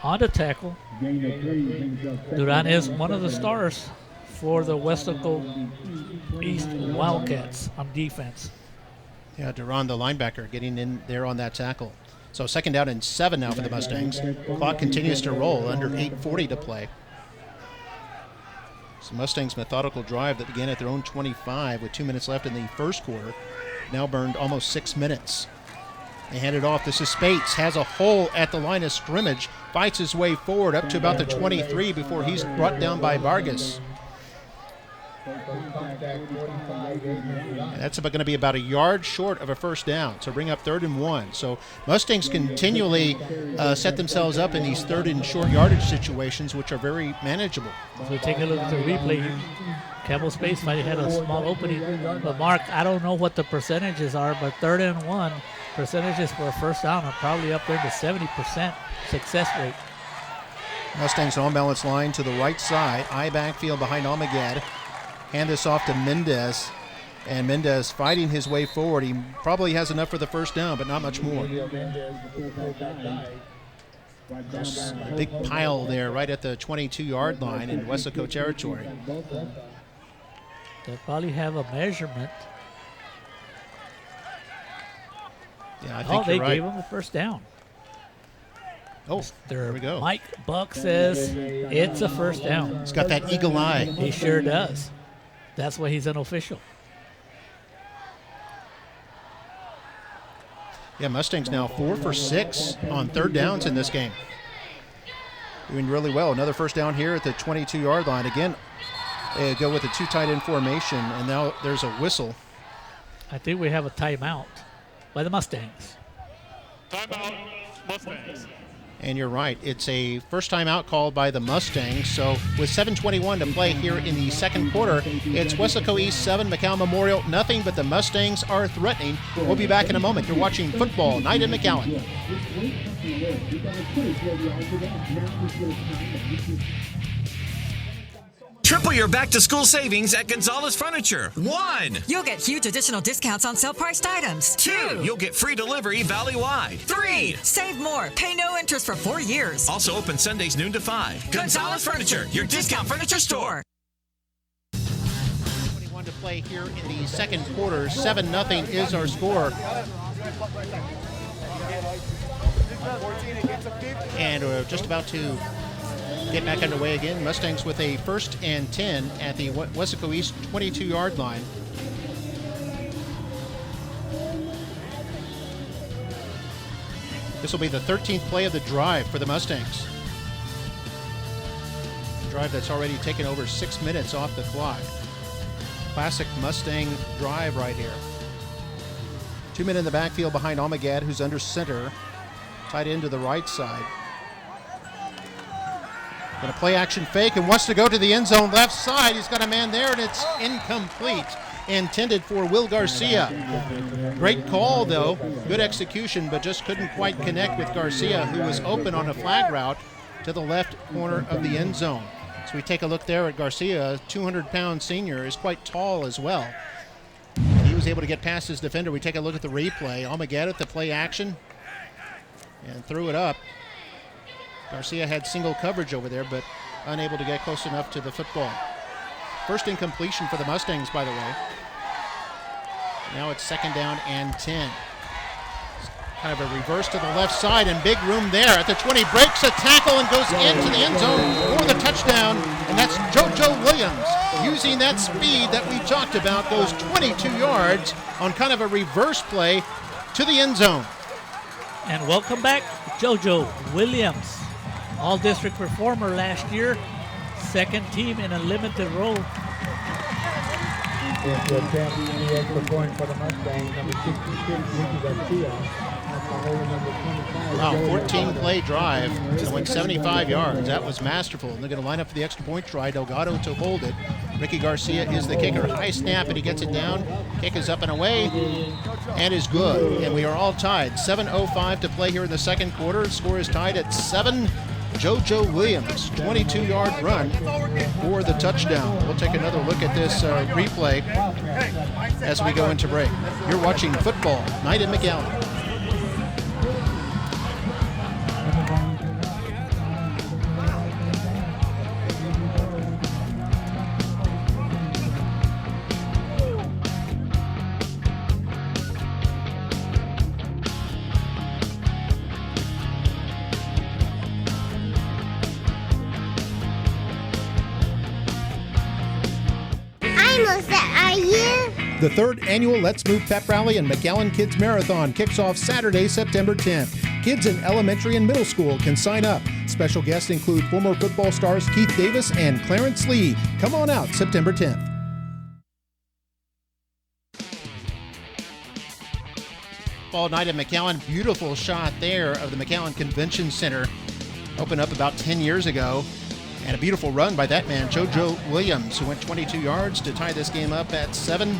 on the tackle. Duran is one of the stars for the Westico East Wildcats on defense. Yeah, Duran, the linebacker, getting in there on that tackle. So 2nd down and 7 now for the Mustangs. Clock continues to roll, under 8:40 to play. So Mustangs' methodical drive that began at their own 25 with 2 minutes left in the first quarter now burned almost 6 minutes. They hand it off. This is Spates, has a hole at the line of scrimmage, fights his way forward up to about the 23 before he's brought down by Vargas. And that's going to be about a yard short of a first down, so bring up 3rd and 1. So Mustangs continually set themselves up in these 3rd and short yardage situations, which are very manageable. So we take a look at the replay. Campbell Spates might have had a small opening, but Mark, I don't know what the percentages are, but 3rd and 1 percentages for a first down are probably up there to 70% success rate. Mustangs on balance line to the right side, I backfield behind Almaguer. Hand this off to Mendez, and Mendez fighting his way forward. He probably has enough for the first down, but not much more. There's a big pile there right at the 22-yard line in Westico territory. They'll probably have a measurement. Yeah, I think they you're right. gave him the first down. Oh, there we go. Mike Buck says it's a first down. He's got that eagle eye. He sure does. That's why he's an official. Yeah, Mustangs now 4 for 6 on third downs in this game. Doing really well. Another first down here at the 22-yard line. Again, they go with a 2 tight end formation, and now there's a whistle. I think we have a timeout by the Mustangs. Timeout, Mustangs. And you're right. It's a first time out called by the Mustangs. So with 7:21 to play here in the second quarter, it's Weslaco East 7, McAllen Memorial nothing, but the Mustangs are threatening. We'll be back in a moment. You're watching Football Night in McAllen. Triple your back-to-school savings at Gonzalez Furniture. 1. You'll get huge additional discounts on sale-priced items. 2. You'll get free delivery valley-wide. 3. Save more. Pay no interest for 4 years. Also open Sundays noon to 5. Gonzalez Furniture, your discount furniture store. 21 to play here in the second quarter. 7-0 is our score. And we're just about to get back underway again. Mustangs with a 1st and 10 at the Westico East 22-yard line. This will be the 13th play of the drive for the Mustangs. A drive that's already taken over 6 minutes off the clock. Classic Mustang drive right here. 2 men in the backfield behind Almagad, who's under center. Tight end to the right side. Going to play action fake and wants to go to the end zone left side. He's got a man there, and it's incomplete. Intended for Will Garcia. Great call, though. Good execution, but just couldn't quite connect with Garcia, who was open on a flag route to the left corner of the end zone. So we take a look there at Garcia. A 200-pound senior is quite tall as well. And he was able to get past his defender. We take a look at the replay. Almagad at the play action and threw it up. Garcia had single coverage over there, but unable to get close enough to the football. First incompletion for the Mustangs, by the way. Now it's 2nd down and 10. Kind of a reverse to the left side, and big room there. At the 20, breaks a tackle and goes into the end zone for the touchdown, and that's JoJo Williams using that speed that we talked about, goes 22 yards on kind of a reverse play to the end zone. And welcome back, JoJo Williams. All-district performer last year, 2nd team in a limited role. The champion extra point for the Mustangs, number 66, Ricky Garcia. Wow, 14-play drive. It went 75 yards. That was masterful. And they're going to line up for the extra point try. Delgado to hold it. Ricky Garcia is the kicker. High snap, and he gets it down. Kick is up and away, and is good. And we are all tied. 7:05 to play here in the second quarter. The score is tied at 7. JoJo Williams, 22-yard run for the touchdown. We'll take another look at this replay as we go into break. You're watching Football Night in McAllen. The 3rd annual Let's Move Pep Rally and McAllen Kids Marathon kicks off Saturday, September 10th. Kids in elementary and middle school can sign up. Special guests include former football stars Keith Davis and Clarence Lee. Come on out September 10th. Fall night at McAllen. Beautiful shot there of the McAllen Convention Center. Opened up about 10 years ago. And a beautiful run by that man, JoJo Williams, who went 22 yards to tie this game up at 7.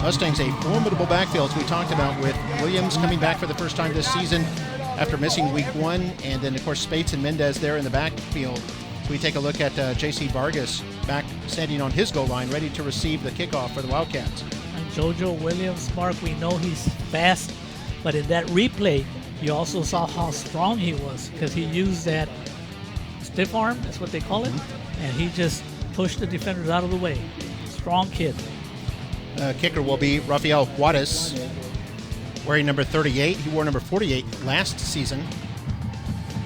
Mustangs, a formidable backfield, as we talked about, with Williams coming back for the first time this season after missing week 1. And then, of course, Spates and Mendez there in the backfield. So we take a look at J.C. Vargas back standing on his goal line, ready to receive the kickoff for the Wildcats. And JoJo Williams, Mark, we know he's fast, but in that replay, You also saw how strong he was because he used that stiff arm, that's what they call it, and he just pushed the defenders out of the way. Strong kid. Kicker will be Rafael Juarez, wearing number 38. He wore number 48 last season.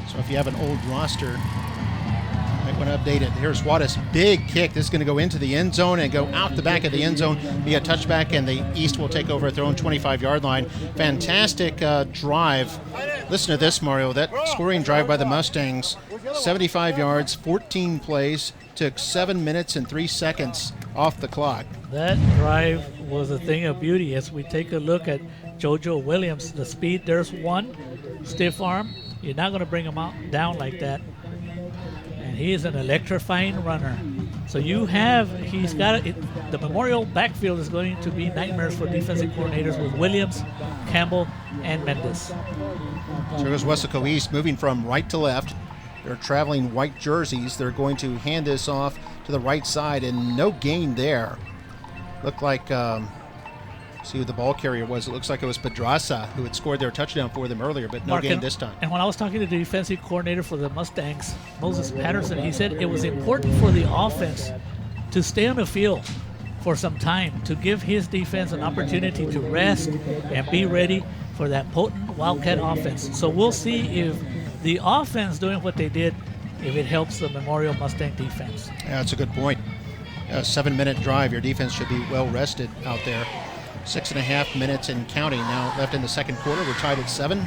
So if you have an old roster, you might want to update it. Here's Juarez, big kick. This is going to go into the end zone and go out the back of the end zone, be a touchback, and the East will take over at their own 25-yard line. Fantastic drive. Listen to this, Mario. That scoring drive by the Mustangs, 75 yards, 14 plays, took 7 minutes and 3 seconds off the clock. That drive was a thing of beauty. As we take a look at JoJo Williams, the speed, there's one stiff arm. You're not going to bring him down like that. And he is an electrifying runner. So he's got the Memorial backfield is going to be nightmares for defensive coordinators with Williams, Campbell, and Mendes. So goes Westico East, moving from right to left. They're traveling white jerseys. They're going to hand this off to the right side, and no gain there. Looked like, see who the ball carrier was. It looks like it was Pedraza who had scored their touchdown for them earlier, but no gain this time. And when I was talking to the defensive coordinator for the Mustangs, Moses Patterson, he said it was important for the offense to stay on the field for some time, to give his defense an opportunity to rest and be ready for that potent Wildcat offense. So we'll see if the offense doing what they did, if it helps the Memorial Mustang defense. Yeah, that's a good point. A 7-minute drive. Your defense should be well rested out there. 6.5 minutes and counting now left in the second quarter. We're tied at 7.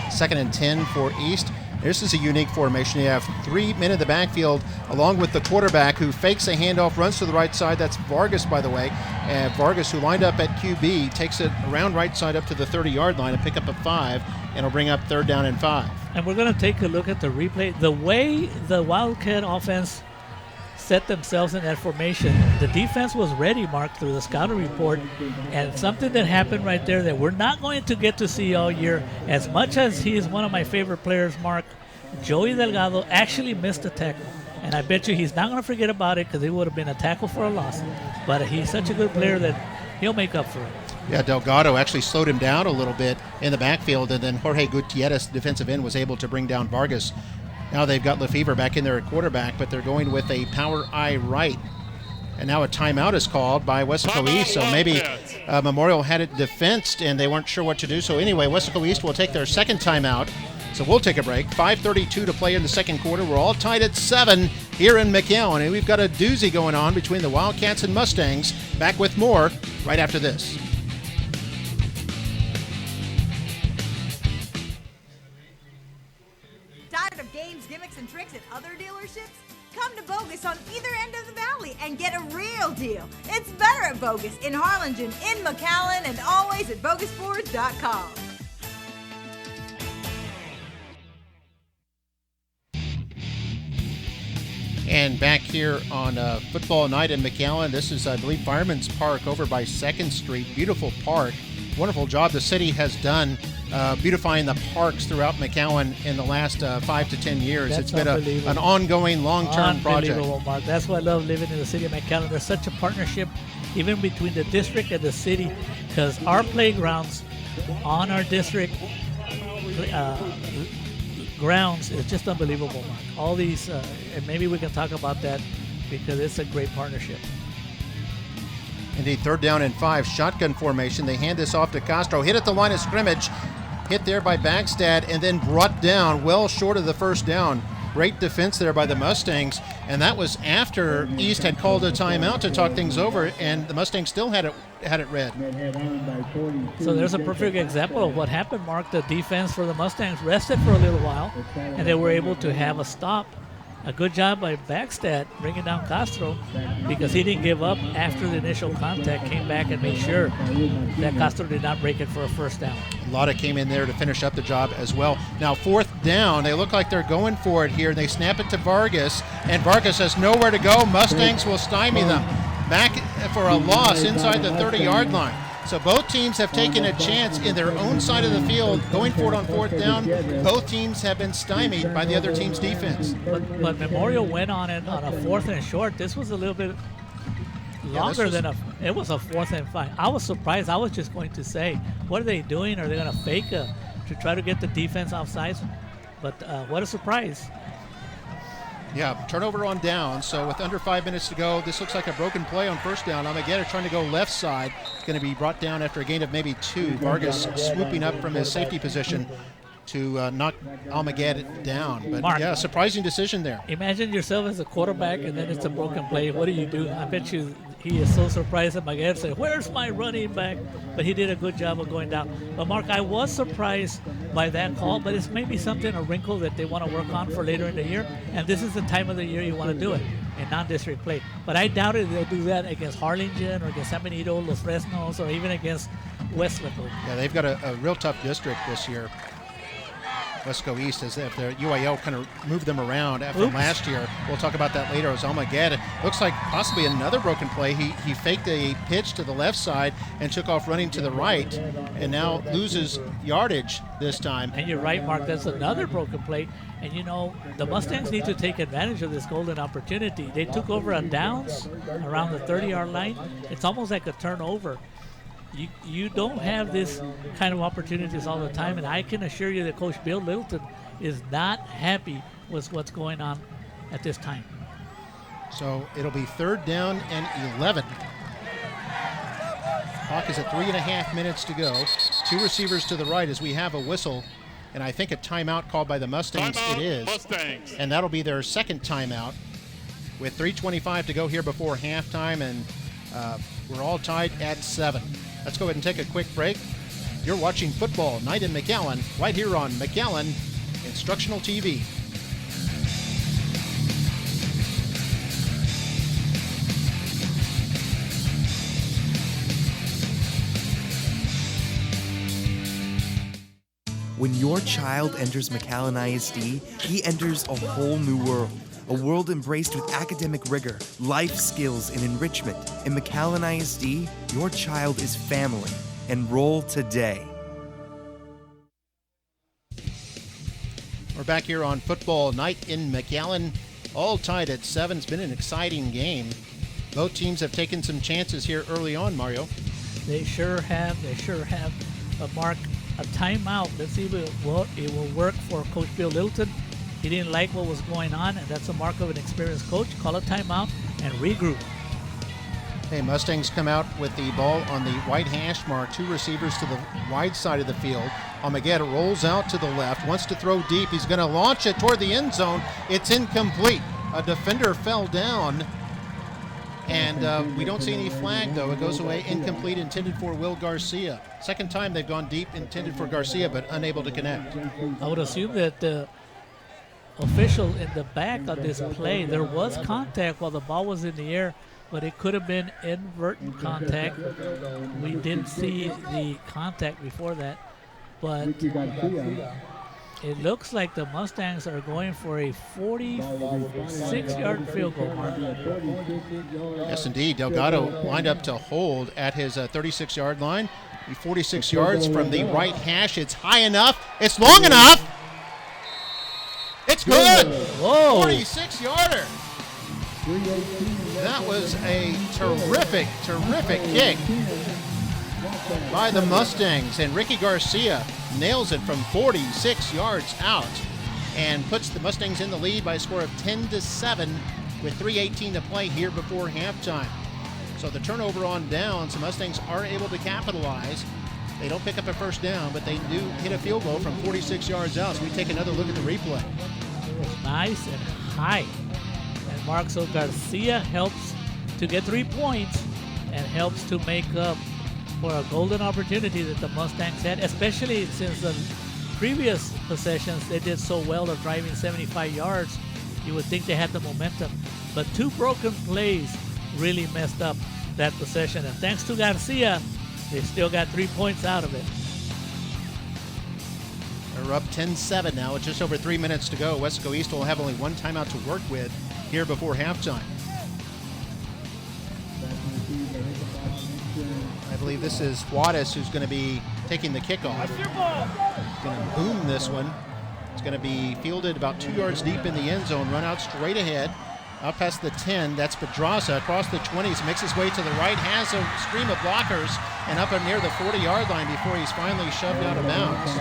2nd and 10 for East. This is a unique formation. You have 3 men in the backfield along with the quarterback who fakes a handoff, runs to the right side. That's Vargas, by the way. And Vargas, who lined up at QB, takes it around right side up to the 30-yard line and pick up a 5, and will bring up 3rd down and 5. And we're going to take a look at the replay. The way the Wildcat offense set themselves in that formation, the defense was ready, Mark, through the scouting report, and something that happened right there that we're not going to get to see all year. As much as he is one of my favorite players, Mark, Joey Delgado actually missed a tackle, and I bet you he's not going to forget about it because it would have been a tackle for a loss, but he's such a good player that he'll make up for it. Yeah, Delgado actually slowed him down a little bit in the backfield, and then Jorge Gutierrez, the defensive end, was able to bring down Vargas. Now they've got Lefevre back in there at quarterback, but they're going with a power eye right. And now a timeout is called by Weslaco East, so maybe Memorial had it defensed and they weren't sure what to do. So anyway, Weslaco East will take their second timeout. So we'll take a break. 5:32 to play in the second quarter. We're all tied at 7 here in McAllen, and we've got a doozy going on between the Wildcats and Mustangs. Back with more right after this. Tired of games, gimmicks, and tricks at other dealerships? Come to Bogus on either end of the valley and get a real deal. It's better at Bogus in Harlingen, in McAllen, and always at BogusFords.com. And back here on football night in McAllen, this is, I believe, Fireman's Park over by 2nd Street. Beautiful park. Wonderful job the city has done beautifying the parks throughout McAllen in the last 5 to 10 years. That's it's been an ongoing, long-term project. Unbelievable, Mark. That's why I love living in the city of McAllen. There's such a partnership even between the district and the city, because our playgrounds on our district grounds is just unbelievable, Mark. All these, and maybe we can talk about that because it's a great partnership. Indeed, 3rd down and 5, shotgun formation. They hand this off to Castro. Hit at the line of scrimmage. Hit there by Bagstad and then brought down well short of the first down. Great defense there by the Mustangs, and that was after East had called a timeout to talk things over, and the Mustangs still had it read. So there's a perfect example of what happened, Mark. The defense for the Mustangs rested for a little while, and they were able to have a stop. A good job by Bagstad bringing down Castro, because he didn't give up after the initial contact, came back and made sure that Castro did not break it for a first down. Lotta came in there to finish up the job as well. Now 4th down, they look like they're going for it here. They snap it to Vargas, and Vargas has nowhere to go. Mustangs will stymie them. Back for a loss inside the 30-yard line. So both teams have taken a chance in their own side of the field, going for it on 4th down. Both teams have been stymied by the other team's defense. But Memorial went on it on a 4th and short. This was a little bit longer than it was a 4th and 5. I was surprised. I was just going to say, what are they doing? Are they going to fake a to try to get the defense offsides. But what a surprise. Yeah, turnover on down. So with under 5 minutes to go, this looks like a broken play on first down. Almaguer trying to go left side. It's going to be brought down after a gain of maybe 2. Vargas swooping up from his safety position to knock Almaguer down. But Mark, yeah, surprising decision there. Imagine yourself as a quarterback and then it's a broken play. What do you do? I bet you he is so surprised that Almaguer said, "Where's my running back?" But he did a good job of going down. But Mark, I was surprised by that call, but it's maybe something, a wrinkle that they want to work on for later in the year. And this is the time of the year you want to do it in non-district play. But I doubt it they'll do that against Harlingen or against San Benito, Los Fresnos, or even against Weslaco. Yeah, they've got a real tough district this year. Westico East, as if the UIL kind of moved them around from last year. We'll talk about that later. As Almaguer looks like possibly another broken play. He faked a pitch to the left side and took off running to the right, and now loses yardage this time. And you're right, Mark. That's another broken play. And you know, the Mustangs need to take advantage of this golden opportunity. They took over on downs around the 30-yard line. It's almost like a turnover. You don't have this kind of opportunities all the time, and I can assure you that Coach Bill Littleton is not happy with what's going on at this time. So it'll be 3rd down and 11. Clock is at 3.5 minutes to go. 2 receivers to the right as we have a whistle, and I think a timeout called by the Mustangs. Timeout, it is. Mustangs. And that'll be their second timeout with 3:25 to go here before halftime, and we're all tied at 7. Let's go ahead and take a quick break. You're watching Football Night in McAllen right here on McAllen Instructional TV. When your child enters McAllen ISD, he enters a whole new world. A world embraced with academic rigor, life skills, and enrichment. In McAllen ISD, your child is family. Enroll today. We're back here on Football Night in McAllen, all tied at 7. It's been an exciting game. Both teams have taken some chances here early on, Mario. They sure have. But Mark, a timeout. Let's see if it will work for Coach Bill Littleton. He didn't like what was going on, and that's a mark of an experienced coach. Call a timeout and regroup. Hey, Mustangs come out with the ball on the right hash mark. 2 receivers to the wide side of the field. Almaguer rolls out to the left, wants to throw deep. He's going to launch it toward the end zone. It's incomplete. A defender fell down, and we don't see any flag, though. It goes away incomplete, intended for Will Garcia. Second time they've gone deep, intended for Garcia, but unable to connect. I would assume that the official in the back of this play, there was contact while the ball was in the air, but it could have been inadvertent contact. We didn't see the contact before that, but it looks like the Mustangs are going for a 46-yard field goal, Mark. Yes, indeed. Delgado lined up to hold at his 36-yard line. 46 yards from the right hash. It's high enough. It's long enough. It's good. Whoa. 46-yarder. That was a terrific kick by the Mustangs. And Ricky Garcia nails it from 46 yards out and puts the Mustangs in the lead by a score of 10-7 with 3:18 to play here before halftime. So the turnover on downs, the Mustangs are able to capitalize. They don't pick up a first down, but they do hit a field goal from 46 yards out. So we take another look at the replay. It was nice and high. And Marcos Garcia helps to get 3 points and helps to make up for a golden opportunity that the Mustangs had, especially since the previous possessions they did so well of driving 75 yards. You would think they had the momentum. But 2 broken plays really messed up that possession. And thanks to Garcia, they still got 3 points out of it. They're up 10-7 now with just over 3 minutes to go. Westico East will have only 1 timeout to work with here before halftime. I believe this is Juarez who's going to be taking the kickoff. Going to boom this one. It's going to be fielded about 2 yards deep in the end zone, run out straight ahead. Out past the 10, that's Pedraza across the 20s, makes his way to the right, has a stream of blockers, and up near the 40-yard line before he's finally shoved out of bounds.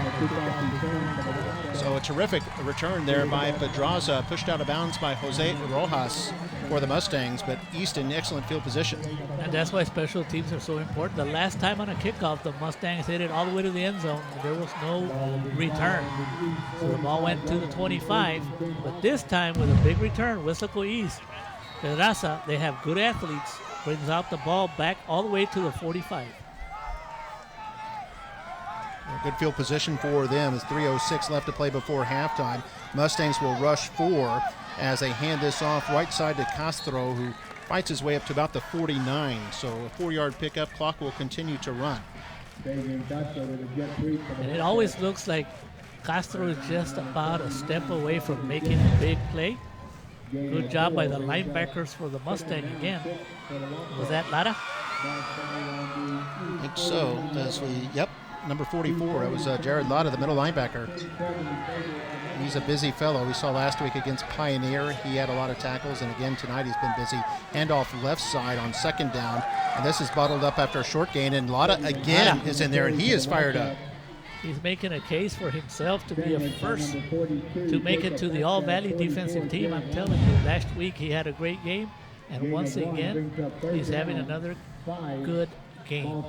So a terrific return there by Pedraza, pushed out of bounds by Jose Rojas for the Mustangs, but East in excellent field position. And that's why special teams are so important. The last time on a kickoff, the Mustangs hit it all the way to the end zone, and there was no return. So the ball went to the 25, but this time with a big return, Weslaco East, Pedraza, they have good athletes, brings out the ball back all the way to the 45. A good field position for them as 3:06 left to play before halftime. Mustangs will rush 4 as they hand this off right side to Castro, who fights his way up to about the 49. So a 4-yard pickup, clock will continue to run. And it always looks like Castro is just about a step away from making a big play. Good job by the linebackers for the Mustang again. Was that Lara? I think so. Yep, number 44. It was Jared Lotta, the middle linebacker. He's a busy fellow. We saw last week against Pioneer. He had a lot of tackles, and again tonight he's been busy. Handoff left side on second down, and this is bottled up after a short gain, and Lotta again is in there, and he is fired up. He's making a case for himself to be a first to make it to the All-Valley defensive team. I'm telling you, last week he had a great game, and once again, he's having another good game.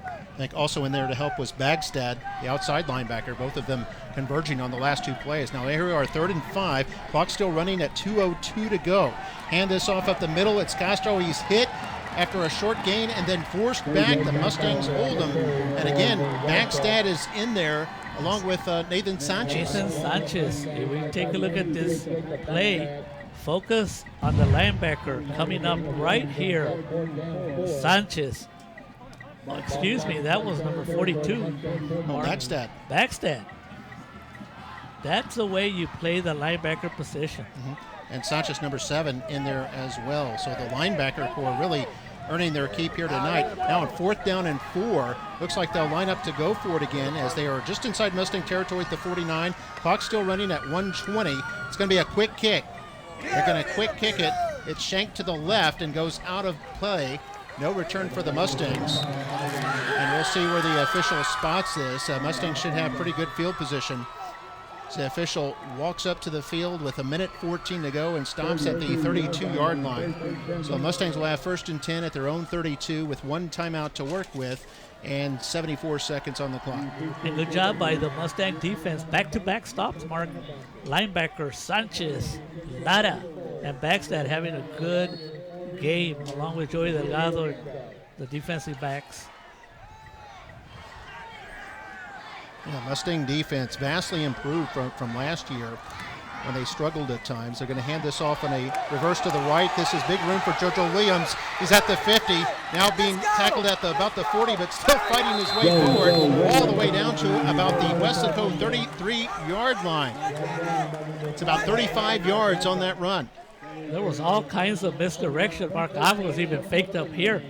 I think also in there to help was Bagstad, the outside linebacker, both of them converging on the last 2 plays. Now here we are, 3rd and 5, clock still running at 2:02 to go. Hand this off up the middle, it's Castro, he's hit after a short gain and then forced back. The Mustangs hold him, and again, Bagstad is in there along with Nathan Sanchez. Nathan Sanchez, if we take a look at this play, focus on the linebacker coming up right here, Sanchez. Oh, excuse me, that was number 42. Bagstad. Bagstad. That's the way you play the linebacker position. And Sanchez, number 7, in there as well. So the linebacker core really earning their keep here tonight. Now on 4th down and 4, looks like they'll line up to go for it again as they are just inside Mustang territory at the 49. Clock still running at 1:20. It's going to be a quick kick. They're going to quick kick it. It's shanked to the left and goes out of play. No return for the Mustangs. And we'll see where the official spots this. Mustangs should have pretty good field position. So the official walks up to the field with 1:14 to go and stops at the 32-yard line. So Mustangs will have 1st and 10 at their own 32 with 1 timeout to work with and 74 seconds on the clock. And good job by the Mustang defense. Back-to-back stops, Mark. Linebacker Sanchez, Lara, and Bagstad having a good game along with Joey Delgado, the defensive backs. Yeah, Mustang defense vastly improved from last year when they struggled at times. They're going to hand this off on a reverse to the right. This is big room for JoJo Williams. He's at the 50, now being tackled at about the 40, but still fighting his way forward all the way down to about the Westico 33-yard line. It's about 35 yards on that run. There was all kinds of misdirection. Mark Ava was even faked up here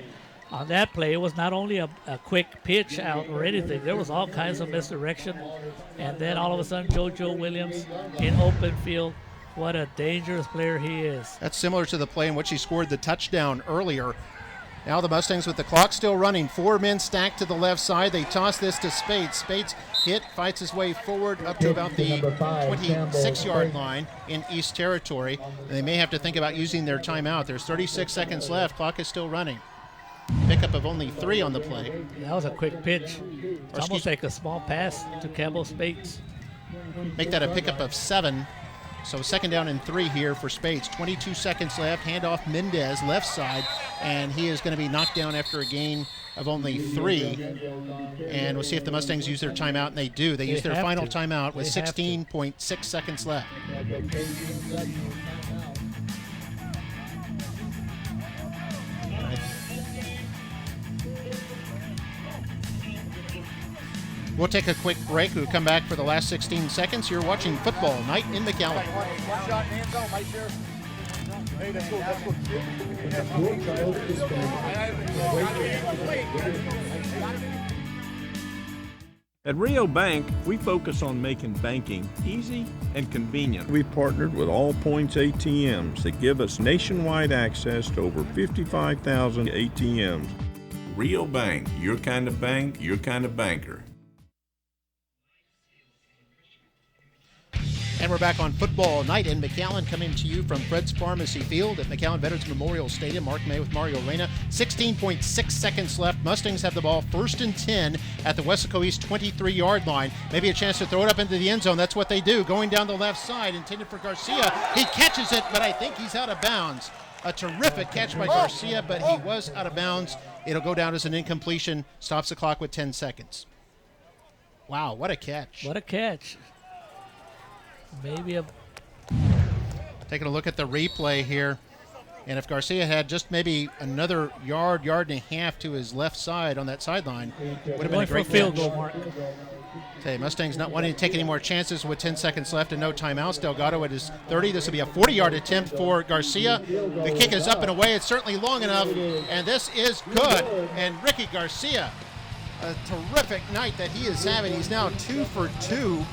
on that play. It was not only a quick pitch out or anything. There was all kinds of misdirection. And then all of a sudden, JoJo Williams in open field. What a dangerous player he is. That's similar to the play in which he scored the touchdown earlier. Now the Mustangs with the clock still running. 4 men stacked to the left side. They toss this to Spates. Spates hit, fights his way forward up to about the 26-yard line in East Territory. And they may have to think about using their timeout. There's 36 seconds left. Clock is still running. Pickup of only 3 on the play. That was a quick pitch. It's almost like a small pass to Campbell Spates. Make that a pickup of 7. So 2nd down and 3 here for Spates. 22 seconds left. Handoff Mendez, left side, and he is going to be knocked down after a gain of only 3. And we'll see if the Mustangs use their timeout, and they do. They use their final timeout with 16.6 seconds left. We'll take a quick break. We'll come back for the last 16 seconds. You're watching Football Night in McAllen. One shot, hands on, right there. Hey, let's go, let's go. At Rio Bank, we focus on making banking easy and convenient. We've partnered with All Points ATMs that give us nationwide access to over 55,000 ATMs. Rio Bank, your kind of bank, your kind of banker. And we're back on Football Night in McAllen, coming to you from Fred's Pharmacy Field at McAllen Veterans Memorial Stadium. Mark May with Mario Reyna. 16.6 seconds left. Mustangs have the ball 1st and 10 at the Westico East 23-yard line. Maybe a chance to throw it up into the end zone. That's what they do. Going down the left side, intended for Garcia. He catches it, but I think he's out of bounds. A terrific catch by Garcia, but he was out of bounds. It'll go down as an incompletion. Stops the clock with 10 seconds. Wow, what a catch. What a catch. Maybe a... Taking a look at the replay here, and if Garcia had just maybe another yard and a half to his left side on that sideline, would have been a great field goal, Mark. Okay, Mustangs not wanting to take any more chances with 10 seconds left and no timeouts. Delgado at his 30. This will be a 40-yard attempt for Garcia. The kick is up and away. It's certainly long enough, and this is good. And Ricky Garcia, a terrific night that he is having. He's now 2 for 2.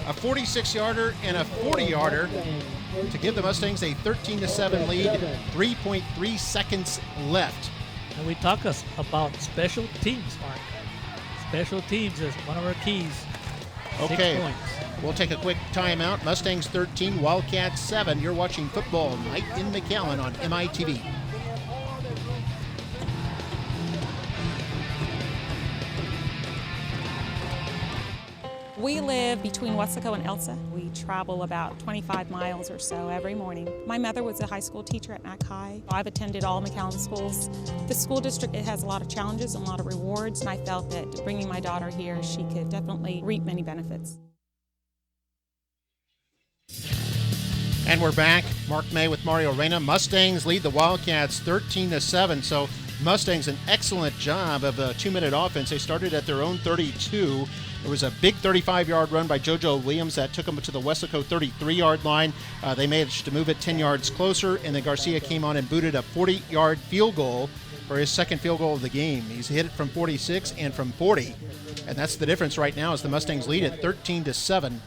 A 46-yarder and a 40-yarder to give the Mustangs a 13-7 lead, 3.3 seconds left. And we talk about special teams, Mark. Special teams is one of our keys. Okay, 6 points. We'll take a quick timeout. Mustangs 13, Wildcats 7. You're watching Football Night in McAllen on MITV. We live between Weslaco and Elsa. We travel about 25 miles or so every morning. My mother was a high school teacher at Mac High. I've attended all McAllen schools. The school district, it has a lot of challenges and a lot of rewards, and I felt that bringing my daughter here, she could definitely reap many benefits. And we're back. Mark May with Mario Reyna. Mustangs lead the Wildcats 13-7. So Mustangs an excellent job of a 2-minute offense. They started at their own 32. There was a big 35-yard run by JoJo Williams that took them to the Weslaco 33-yard line. They managed to move it 10 yards closer, and then Garcia came on and booted a 40-yard field goal for his second field goal of the game. He's hit it from 46 and from 40, and that's the difference right now as the Mustangs lead at 13-7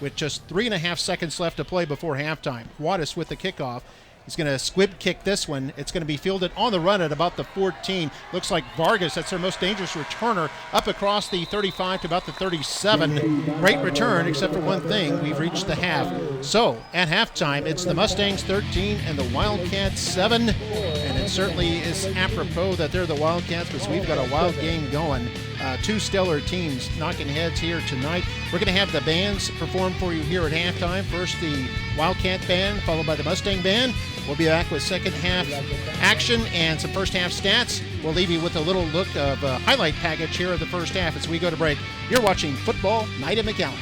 with just 3.5 seconds left to play before halftime. Juarez with the kickoff. He's going to squib kick this one. It's going to be fielded on the run at about the 14. Looks like Vargas, that's their most dangerous returner, up across the 35 to about the 37. Great return, except for one thing. We've reached the half. So, at halftime, it's the Mustangs 13 and the Wildcats 7. And it certainly is apropos that they're the Wildcats because we've got a wild game going. Two stellar teams knocking heads here tonight. We're going to have the bands perform for you here at halftime. First, the Wildcat band, followed by the Mustang band. We'll be back with second half action and some first half stats. We'll leave you with a little look of a highlight package here of the first half as we go to break. You're watching Football Night in McAllen.